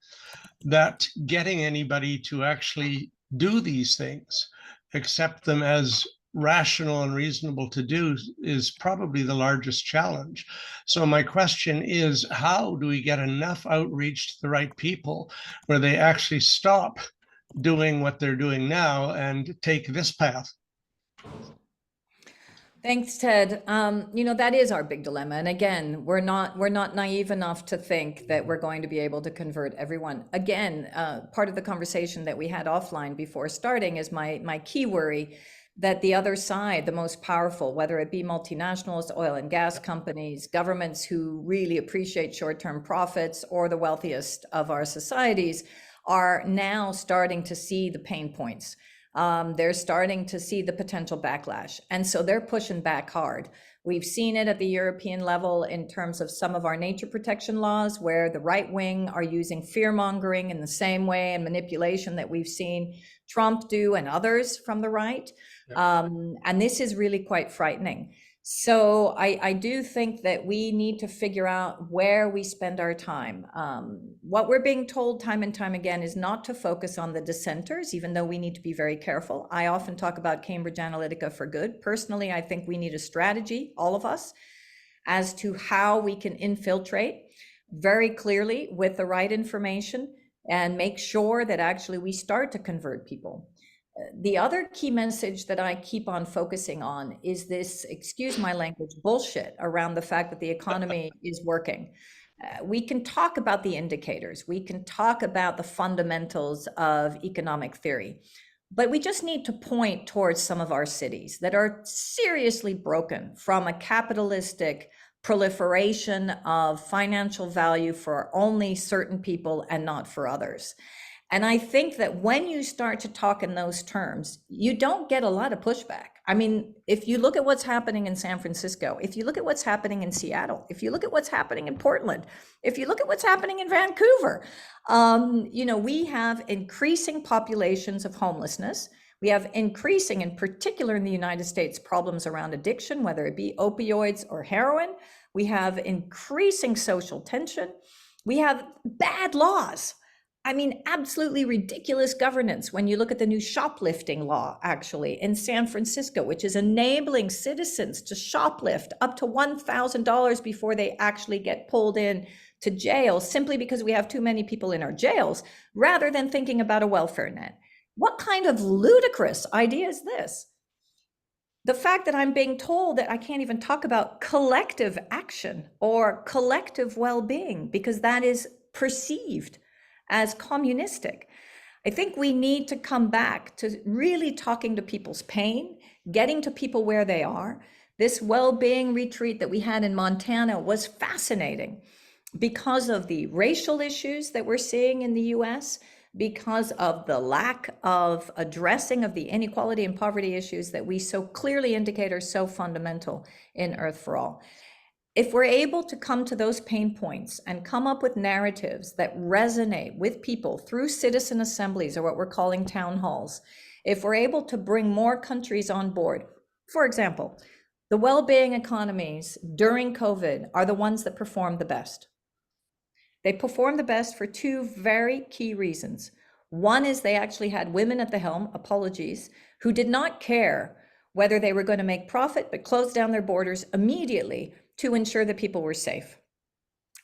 that getting anybody to actually do these things, accept them as rational and reasonable to do, is probably the largest challenge. So my question is, how do we get enough outreach to the right people where they actually stop doing what they're doing now and take this path? Thanks, Ted. That is our big dilemma. And again, we're not naive enough to think that we're going to be able to convert everyone. Again, part of the conversation that we had offline before starting is my key worry that the other side, the most powerful, whether it be multinationals, oil and gas companies, governments who really appreciate short-term profits, or the wealthiest of our societies, are now starting to see the pain points. They're starting to see the potential backlash. And so they're pushing back hard. We've seen it at the European level in terms of some of our nature protection laws, where the right wing are using fear mongering in the same way and manipulation that we've seen Trump do and others from the right. Yeah. And this is really quite frightening. So I do think that we need to figure out where we spend our time. What we're being told time and time again is not to focus on the dissenters, even though we need to be very careful. I often talk about Cambridge Analytica for good. Personally, I think we need a strategy, all of us, as to how we can infiltrate very clearly with the right information and make sure that actually we start to convert people. The other key message that I keep on focusing on is this, excuse my language, bullshit around the fact that the economy is working. We can talk about the indicators, we can talk about the fundamentals of economic theory, but we just need to point towards some of our cities that are seriously broken from a capitalistic proliferation of financial value for only certain people and not for others. And I think that when you start to talk in those terms, you don't get a lot of pushback. I mean, if you look at what's happening in San Francisco, if you look at what's happening in Seattle, if you look at what's happening in Portland, if you look at what's happening in Vancouver, we have increasing populations of homelessness. We have increasing, in particular in the United States, problems around addiction, whether it be opioids or heroin. We have increasing social tension. We have bad laws. I mean, absolutely ridiculous governance when you look at the new shoplifting law, actually, in San Francisco, which is enabling citizens to shoplift up to $1,000 before they actually get pulled in to jail, simply because we have too many people in our jails, rather than thinking about a welfare net. What kind of ludicrous idea is this? The fact that I'm being told that I can't even talk about collective action or collective well-being because that is perceived as communistic. I think we need to come back to really talking to people's pain, getting to people where they are. This well-being retreat that we had in Montana was fascinating because of the racial issues that we're seeing in the US, because of the lack of addressing of the inequality and poverty issues that we so clearly indicate are so fundamental in Earth4All. If we're able to come to those pain points and come up with narratives that resonate with people through citizen assemblies or what we're calling town halls, if we're able to bring more countries on board, for example, the well-being economies during COVID are the ones that perform the best. They perform the best for two very key reasons. One is they actually had women at the helm, apologies, who did not care whether they were going to make profit, but closed down their borders immediately to ensure that people were safe.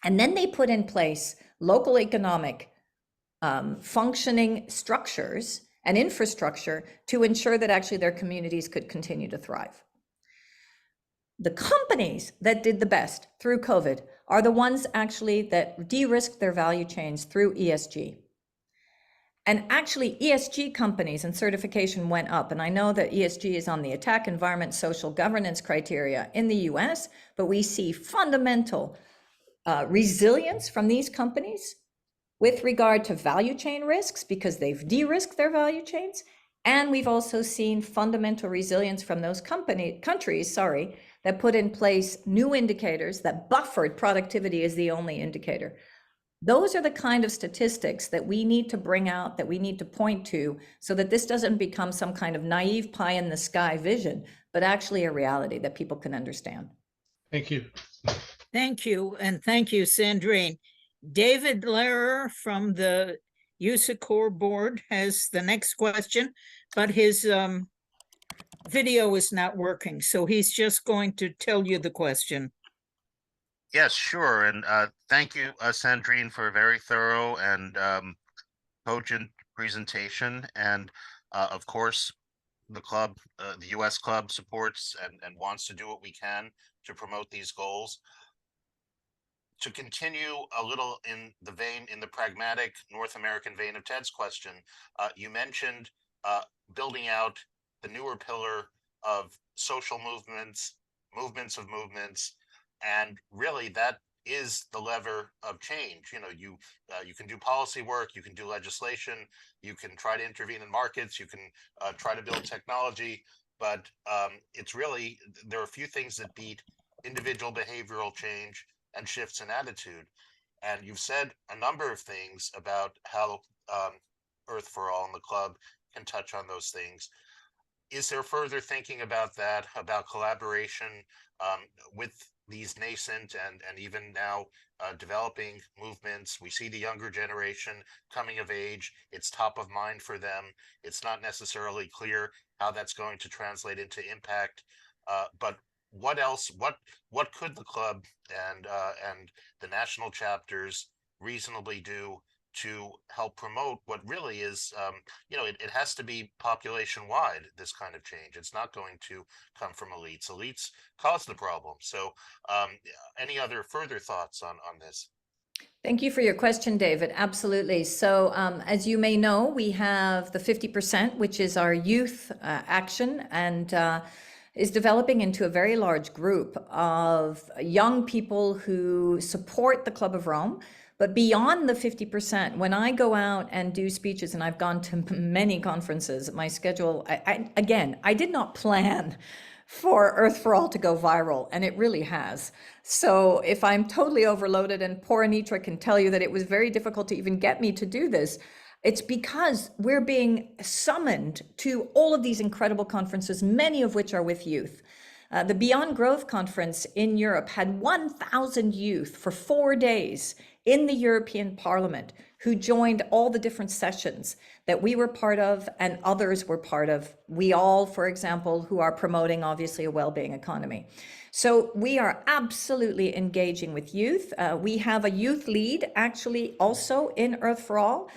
And then they put in place local economic functioning structures and infrastructure to ensure that actually their communities could continue to thrive. The companies that did the best through COVID are the ones actually that de-risked their value chains through ESG. And actually ESG companies and certification went up. And I know that ESG is on the attack, environment, social governance criteria in the US, but we see fundamental resilience from these companies with regard to value chain risks because they've de-risked their value chains. And we've also seen fundamental resilience from those countries that put in place new indicators that buffered productivity as the only indicator. Those are the kind of statistics that we need to bring out, that we need to point to, so that this doesn't become some kind of naive pie in the sky vision, but actually a reality that people can understand. Thank you. Thank you. And thank you, Sandrine. David Lehrer from the UCB board has the next question, but his video is not working. So he's just going to tell you the question. Yes, sure. And thank you, Sandrine, for a very thorough and cogent presentation. And of course, the club, the US club supports and wants to do what we can to promote these goals. To continue a little in the pragmatic North American vein of Ted's question, you mentioned building out the newer pillar of social movements of movements. And really, that is the lever of change. You know, you can do policy work, you can do legislation, you can try to intervene in markets, you can try to build technology, but it's really, there are a few things that beat individual behavioral change and shifts in attitude. And you've said a number of things about how Earth4All and the club can touch on those things. is there further thinking about that, about collaboration with these nascent and even now developing movements? We see the younger generation coming of age. It's top of mind for them. It's not necessarily clear how that's going to translate into impact. But what else? What could the club and the national chapters reasonably do to help promote what really is, it has to be population wide, this kind of change. It's not going to come from elites. Elites cause the problem. So any other further thoughts on this? Thank you for your question, David. Absolutely. So as you may know, we have the 50%, which is our youth action, and is developing into a very large group of young people who support the Club of Rome. But beyond the 50%, when I go out and do speeches, and I've gone to many conferences, my schedule, I did not plan for Earth4All to go viral, and it really has. So if I'm totally overloaded, and poor Anitra can tell you that it was very difficult to even get me to do this, it's because we're being summoned to all of these incredible conferences, many of which are with youth. The Beyond Growth conference in Europe had 1,000 youth for 4 days in the European Parliament who joined all the different sessions that we were part of and others were part of. We all, for example, who are promoting obviously a well-being economy. So we are absolutely engaging with youth. We have a youth lead actually also in Earth4All.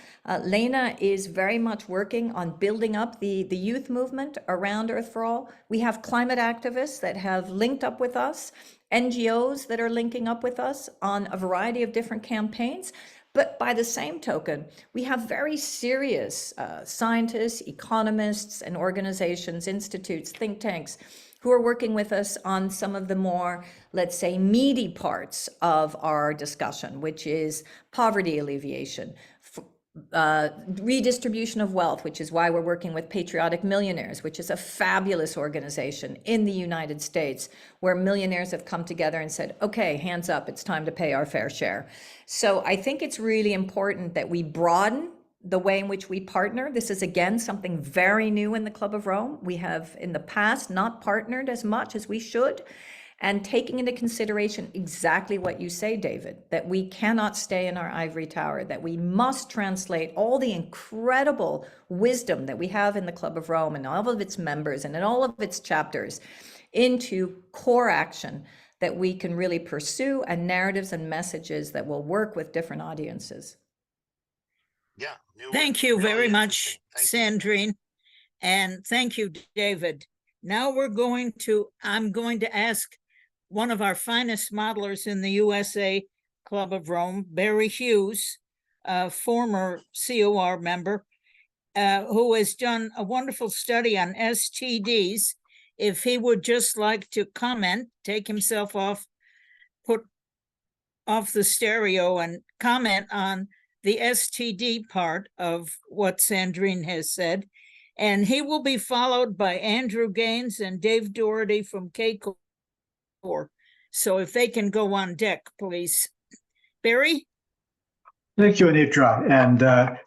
Lena is very much working on building up the youth movement around Earth4All. We have climate activists that have linked up with us, NGOs that are linking up with us on a variety of different campaigns. But by the same token, we have very serious scientists, economists, and organizations, institutes, think tanks, who are working with us on some of the more, let's say, meaty parts of our discussion, which is poverty alleviation, redistribution of wealth, which is why we're working with Patriotic Millionaires, which is a fabulous organization in the United States where millionaires have come together and said, okay, hands up, it's time to pay our fair share. So I think it's really important that we broaden the way in which we partner. This is, again, something very new in the Club of Rome. We have in the past not partnered as much as we should. And taking into consideration exactly what you say, David, that we cannot stay in our ivory tower, that we must translate all the incredible wisdom that we have in the Club of Rome and all of its members and in all of its chapters into core action that we can really pursue, and narratives and messages that will work with different audiences. Yeah. Thank you very much, Sandrine. And thank you, David. Now I'm going to ask one of our finest modelers in the USA Club of Rome, Barry Hughes, a former COR member, who has done a wonderful study on STDs. If he would just like to comment, take himself off, put off the stereo and comment on the STD part of what Sandrine has said. And he will be followed by Andrew Gaines and Dave Doherty from COR. So if they can go on deck, please. Barry? Thank you, Anitra and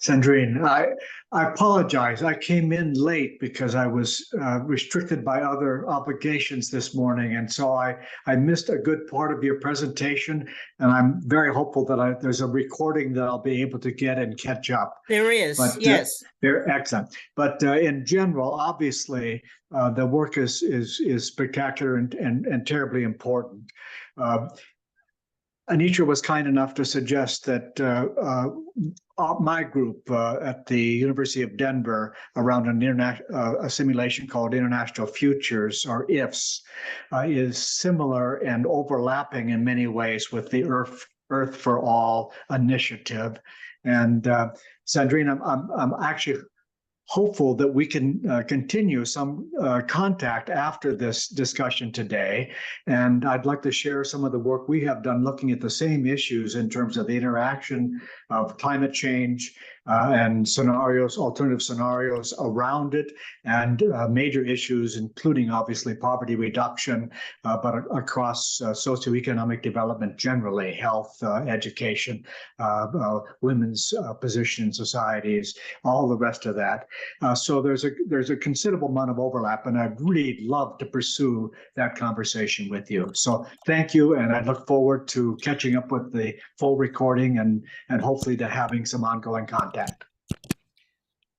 Sandrine. I apologize. I came in late because I was restricted by other obligations this morning. And so I missed a good part of your presentation. And I'm very hopeful that there's a recording that I'll be able to get and catch up. There is, but, yes. They're excellent. But in general, obviously, the work is spectacular and terribly important. Anitra was kind enough to suggest that my group at the University of Denver around a simulation called International Futures, or IFS, is similar and overlapping in many ways with the Earth4All initiative. And Sandrine, I'm actually hopeful that we can continue some contact after this discussion today. And I'd like to share some of the work we have done looking at the same issues in terms of the interaction of climate change, and scenarios, alternative scenarios around it, and major issues, including obviously poverty reduction, but across socioeconomic development generally, health, education, women's position in societies, all the rest of that. So there's a considerable amount of overlap, and I'd really love to pursue that conversation with you. So thank you, and I look forward to catching up with the full recording and hopefully to having some ongoing contact.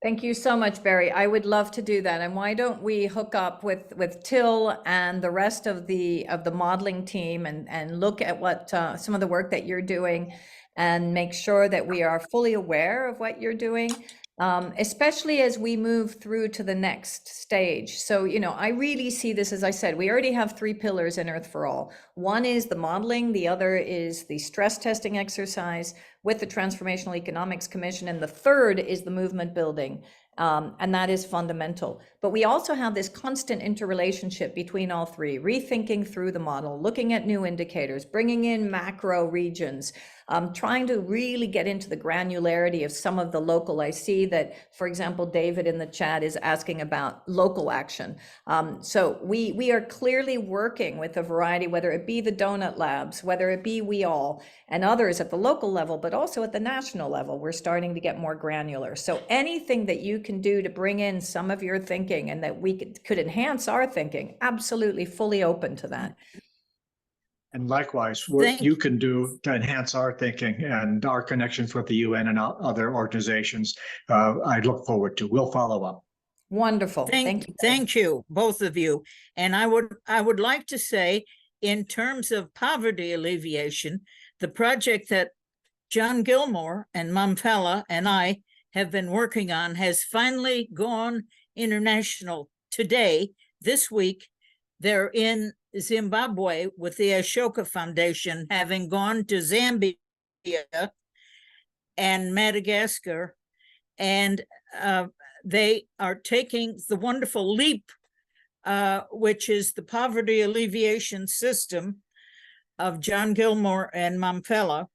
Thank you so much, Barry. I would love to do that. And why don't we hook up with Till and the rest of the modeling team and look at what some of the work that you're doing and make sure that we are fully aware of what you're doing, especially as we move through to the next stage. So, you know, I really see this, as I said, we already have 3 pillars in Earth4All. One is the modeling, the other is the stress testing exercise with the Transformational Economics Commission, and the third is the movement building. And that is fundamental. But we also have this constant interrelationship between all 3, rethinking through the model, looking at new indicators, bringing in macro regions, trying to really get into the granularity of some of the local. I see that, for example, David in the chat is asking about local action. So we are clearly working with a variety, whether it be the donut labs, whether it be We All, and others at the local level, but also at the national level. We're starting to get more granular. So anything that you can do to bring in some of your thinking and that we could enhance our thinking, absolutely fully open to that. And likewise, what you can do to enhance our thinking and our connections with the UN and other organizations, I look forward to. We'll follow up. Wonderful. Thank you. Thank you, both of you. And I would like to say, in terms of poverty alleviation, the project that John Gilmore and Mamfella and I have been working on has finally gone international today. This week, they're in Zimbabwe with the Ashoka Foundation, having gone to Zambia and Madagascar, and they are taking the wonderful LEAP, which is the poverty alleviation system of John Gilmore and Mamfella,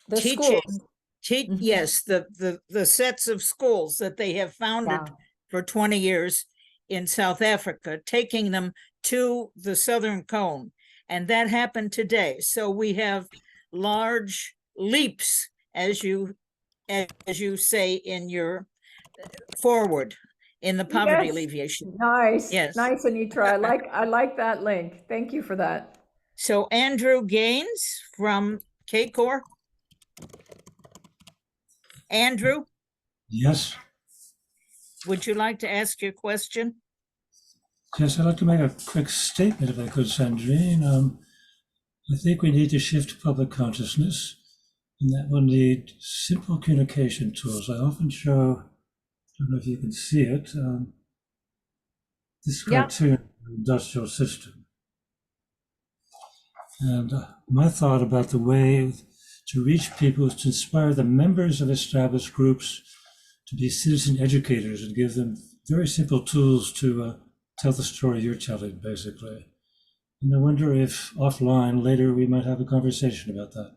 The teaching, schools. yes, the sets of schools that they have founded for 20 years in South Africa, taking them to the Southern Cone. And that happened today. So we have large leaps, as you say in your forward, in the poverty alleviation. Nice. Yes. Nice, Anitra. I like that link. Thank you for that. So Andrew Gaines from COR. Andrew? Yes. Would you like to ask your question? Yes, I'd like to make a quick statement, if I could, Sandrine. I think we need to shift public consciousness, and that we'll need simple communication tools. I often show, I don't know if you can see it, this cartoon of the industrial system. And my thought about the way to reach people is to inspire the members of established groups to be citizen educators and give them very simple tools to tell the story you're telling, basically. And I wonder if offline later we might have a conversation about that.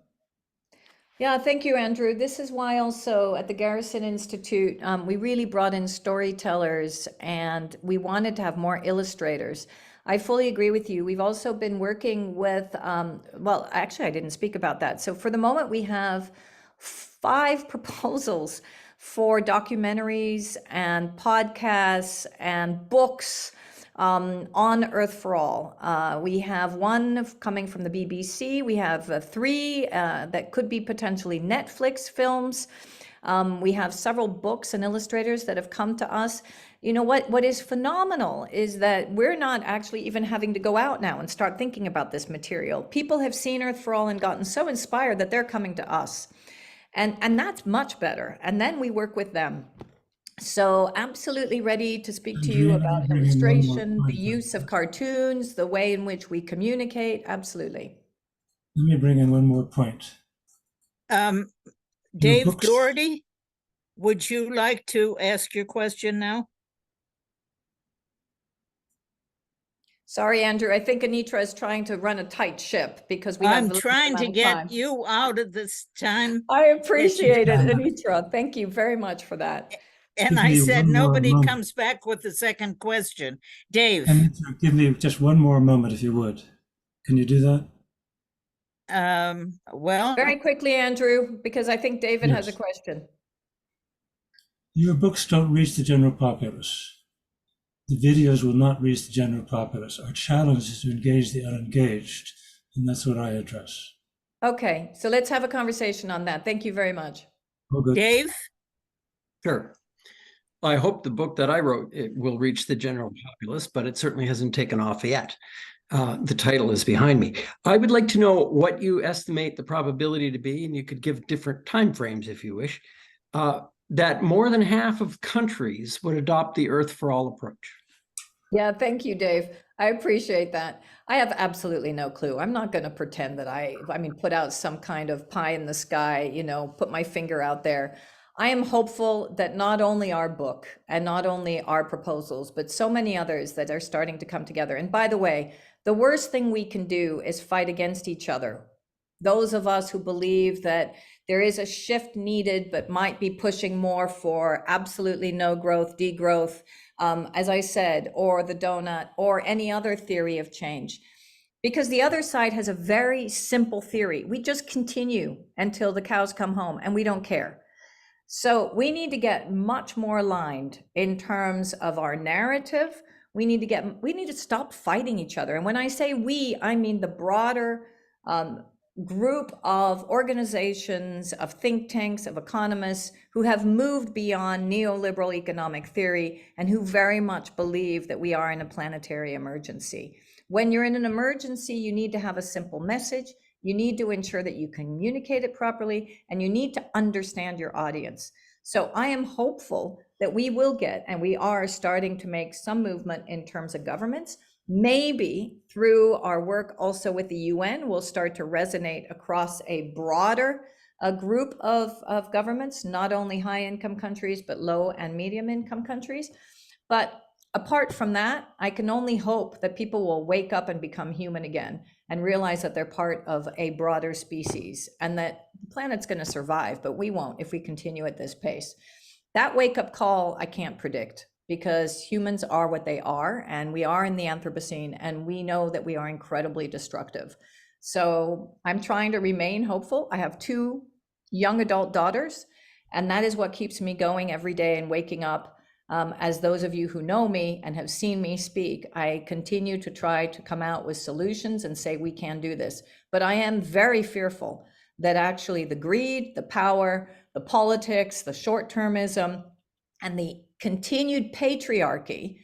Yeah, thank you, Andrew. This is why also at the Garrison Institute, we really brought in storytellers and we wanted to have more illustrators. I fully agree with you. We've also been working with, well, actually, I didn't speak about that. So for the moment, we have 5 proposals for documentaries and podcasts and books on Earth4All. We have one coming from the BBC. We have 3 that could be potentially Netflix films. We have several books and illustrators that have come to us. You know what is phenomenal is that we're not actually even having to go out now and start thinking about this material. People have seen Earth4All and gotten so inspired that they're coming to us. And that's much better. And then we work with them. So absolutely ready to speak to you about illustration, the use of cartoons, the way in which we communicate. Absolutely. Let me bring in one more point. Dave Doherty, would you like to ask your question now? Sorry, Andrew. I think Anitra is trying to run a tight ship because we have I'm the trying to amount of get time. you out of this time. I appreciate it, can. Anitra. Thank you very much for that. And Give I me said one more nobody moment. comes back with the second question. Dave, And give me just one more moment, if you would. Can you do that? well, Very quickly, Andrew, because I think David has a Yes. question. Your books don't reach the general populace. The videos will not reach the general populace. Our challenge is to engage the unengaged, and that's what I address. Okay, so let's have a conversation on that. Thank you very much. Oh, good. Dave, Sure. I hope the book that I wrote, it will reach the general populace, but it certainly hasn't taken off yet. The title is behind me. I would like to know what you estimate the probability to be, and you could give different timeframes if you wish, that more than half of countries would adopt the Earth-for-All approach. Yeah, thank you, Dave. I appreciate that. I have absolutely no clue. I'm not going to pretend that I mean, put out some kind of pie in the sky, you know, put my finger out there. I am hopeful that not only our book and not only our proposals, but so many others that are starting to come together. And by the way, the worst thing we can do is fight against each other. Those of us who believe that there is a shift needed, but might be pushing more for absolutely no growth, degrowth, as I said, or the donut, or any other theory of change. Because the other side has a very simple theory. We just continue until the cows come home and we don't care. So we need to get much more aligned in terms of our narrative. We need to stop fighting each other. And when I say we, I mean the broader group of organizations, of think tanks, of economists who have moved beyond neoliberal economic theory and who very much believe that we are in a planetary emergency. When you're in an emergency, you need to have a simple message. You need to ensure that you communicate it properly, and you need to understand your audience. So I am hopeful that we will get, and we are starting to make some movement in terms of governments. Maybe through our work also with the UN, we'll start to resonate across a broader group of governments, not only high-income countries, but low and medium-income countries. But apart from that, I can only hope that people will wake up and become human again and realize that they're part of a broader species and that the planet's going to survive, but we won't if we continue at this pace. That wake-up call, I can't predict, because humans are what they are, and we are in the Anthropocene, and we know that we are incredibly destructive. So I'm trying to remain hopeful. I have 2 young adult daughters, and that is what keeps me going every day and waking up. As those of you who know me and have seen me speak, I continue to try to come out with solutions and say we can do this. But I am very fearful that actually the greed, the power, the politics, the short-termism, and the continued patriarchy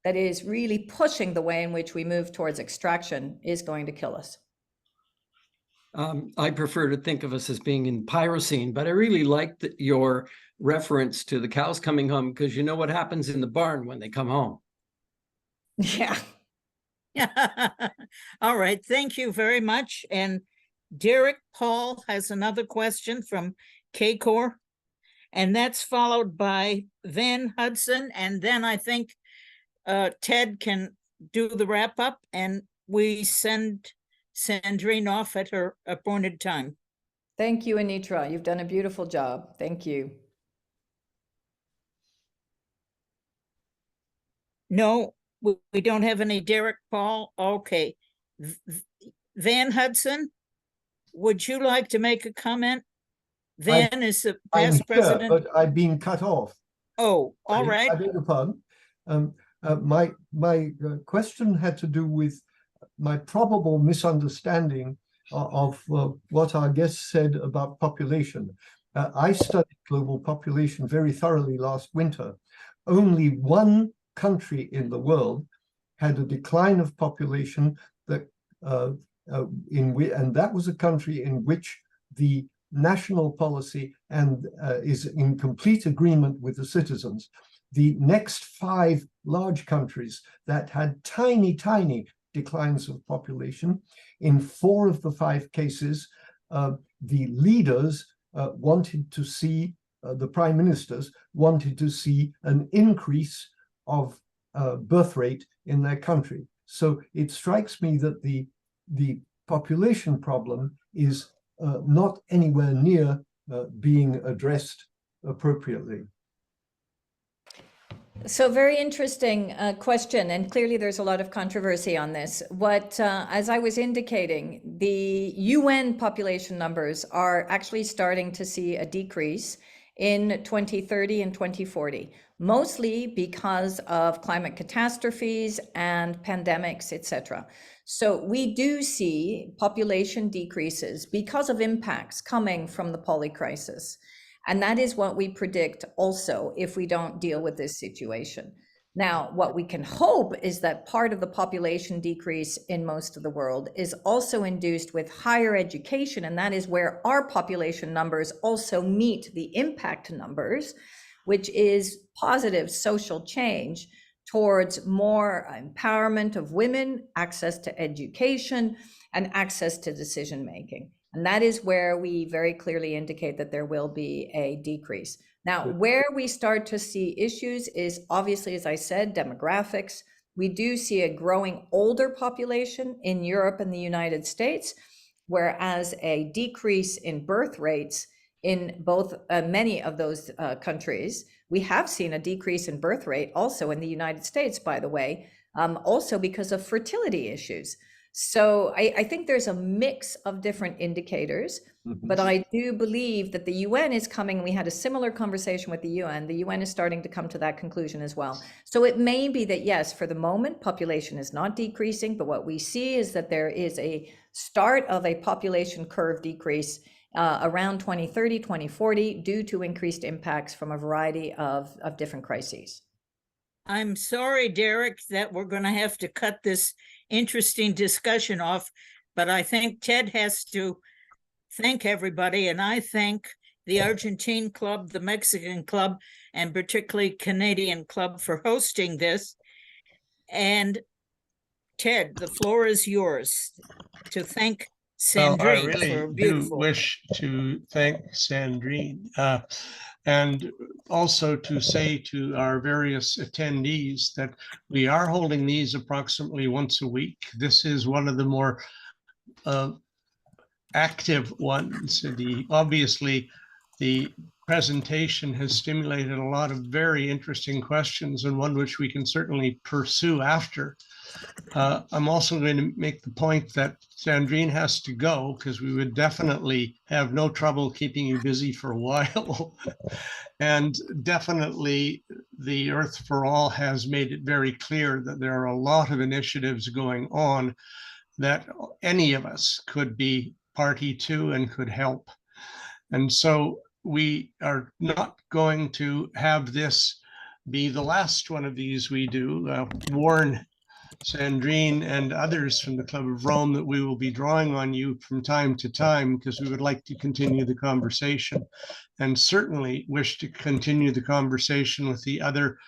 that is really pushing the way in which we move towards extraction is going to kill us. I prefer to think of us as being in Pyrocene, but I really liked your reference to the cows coming home, because you know what happens in the barn when they come home. Yeah. all right, thank you very much. And Derek Paul has another question from COR, and that's followed by Van Hudson, and then I think Ted can do the wrap up, and we send Sandrine off at her appointed time. Thank you, Anitra. You've done a beautiful job. Thank you. No, we don't have any Derek Paul. Okay. Van Hudson, would you like to make a comment? Van is the I'm past here, president. but I've been cut off. Oh, all right. I beg your pardon. My question had to do with my probable misunderstanding of what our guest said about population. I studied global population very thoroughly last winter. Only one country in the world had a decline of population that and that was a country in which the national policy and is in complete agreement with the citizens. The next 5 large countries that had tiny declines of population, in 4 of the 5 cases, the leaders wanted to see, the prime ministers wanted to see an increase of birth rate in their country. So it strikes me that the population problem is not anywhere near being addressed appropriately. So very interesting question, and clearly there's a lot of controversy on this. What, as I was indicating, the UN population numbers are actually starting to see a decrease in 2030 and 2040, mostly because of climate catastrophes and pandemics, etc. So we do see population decreases because of impacts coming from the polycrisis. And that is what we predict also if we don't deal with this situation. Now, what we can hope is that part of the population decrease in most of the world is also induced with higher education, and that is where our population numbers also meet the impact numbers, which is positive social change towards more empowerment of women, access to education, and access to decision making. And that is where we very clearly indicate that there will be a decrease. Now, where we start to see issues is obviously, as I said, demographics. We do see a growing older population in Europe and the United States, whereas a decrease in birth rates in both many of those countries. We have seen a decrease in birth rate also in the United States, by the way, also because of fertility issues. So I think there's a mix of different indicators, but I do believe that the UN is coming. We had a similar conversation with the UN. The UN is starting to come to that conclusion as well. So it may be that, yes, for the moment, population is not decreasing, but what we see is that there is a start of a population curve decrease around 2030, 2040, due to increased impacts from a variety of different crises. I'm sorry, Derek, that we're going to have to cut this interesting discussion off, but I think Ted has to thank everybody, and I thank the Argentine Club, the Mexican Club, and particularly Canadian Club for hosting this. And Ted, the floor is yours to thank Sandrine. Well, I really for do beautiful. wish to thank Sandrine and also to say to our various attendees that we are holding these approximately once a week. This is one of the more active ones. Obviously, the presentation has stimulated a lot of very interesting questions, and one which we can certainly pursue after. I'm also going to make the point that Sandrine has to go because we would definitely have no trouble keeping you busy for a while. And definitely the Earth4All has made it very clear that there are a lot of initiatives going on that any of us could be party to and could help. And so we are not going to have this be the last one of these we do. Warn Sandrine and others from the Club of Rome that we will be drawing on you from time to time because we would like to continue the conversation and certainly wish to continue the conversation with the other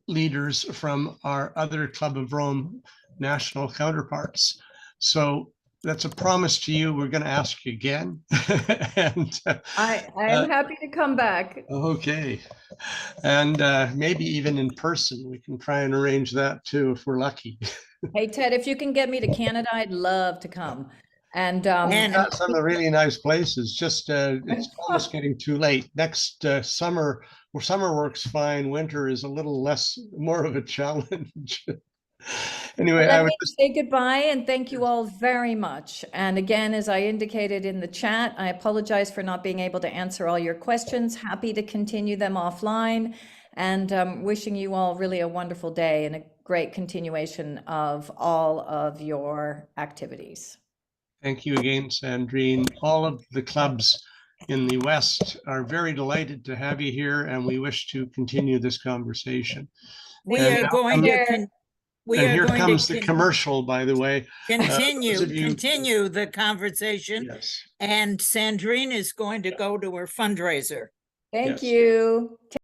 leaders from our other Club of Rome national counterparts. So that's a promise to you. We're going to ask you again. And I am happy to come back. okay. And maybe even in person, we can try and arrange that too, if we're lucky. Hey, Ted, if you can get me to Canada, I'd love to come. And got some really nice places, just it's almost getting too late. Next summer, where summer works fine, winter is a little more of a challenge. Anyway, let me say goodbye and thank you all very much. And again, as I indicated in the chat, I apologize for not being able to answer all your questions. Happy to continue them offline, and wishing you all really a wonderful day and a great continuation of all of your activities. Thank you again, Sandrine. All of the clubs in the West are very delighted to have you here, and we wish to continue this conversation. We are going to and here comes the commercial, by the way. Continue the conversation. Yes. And Sandrine is going to go to her fundraiser. Thank you.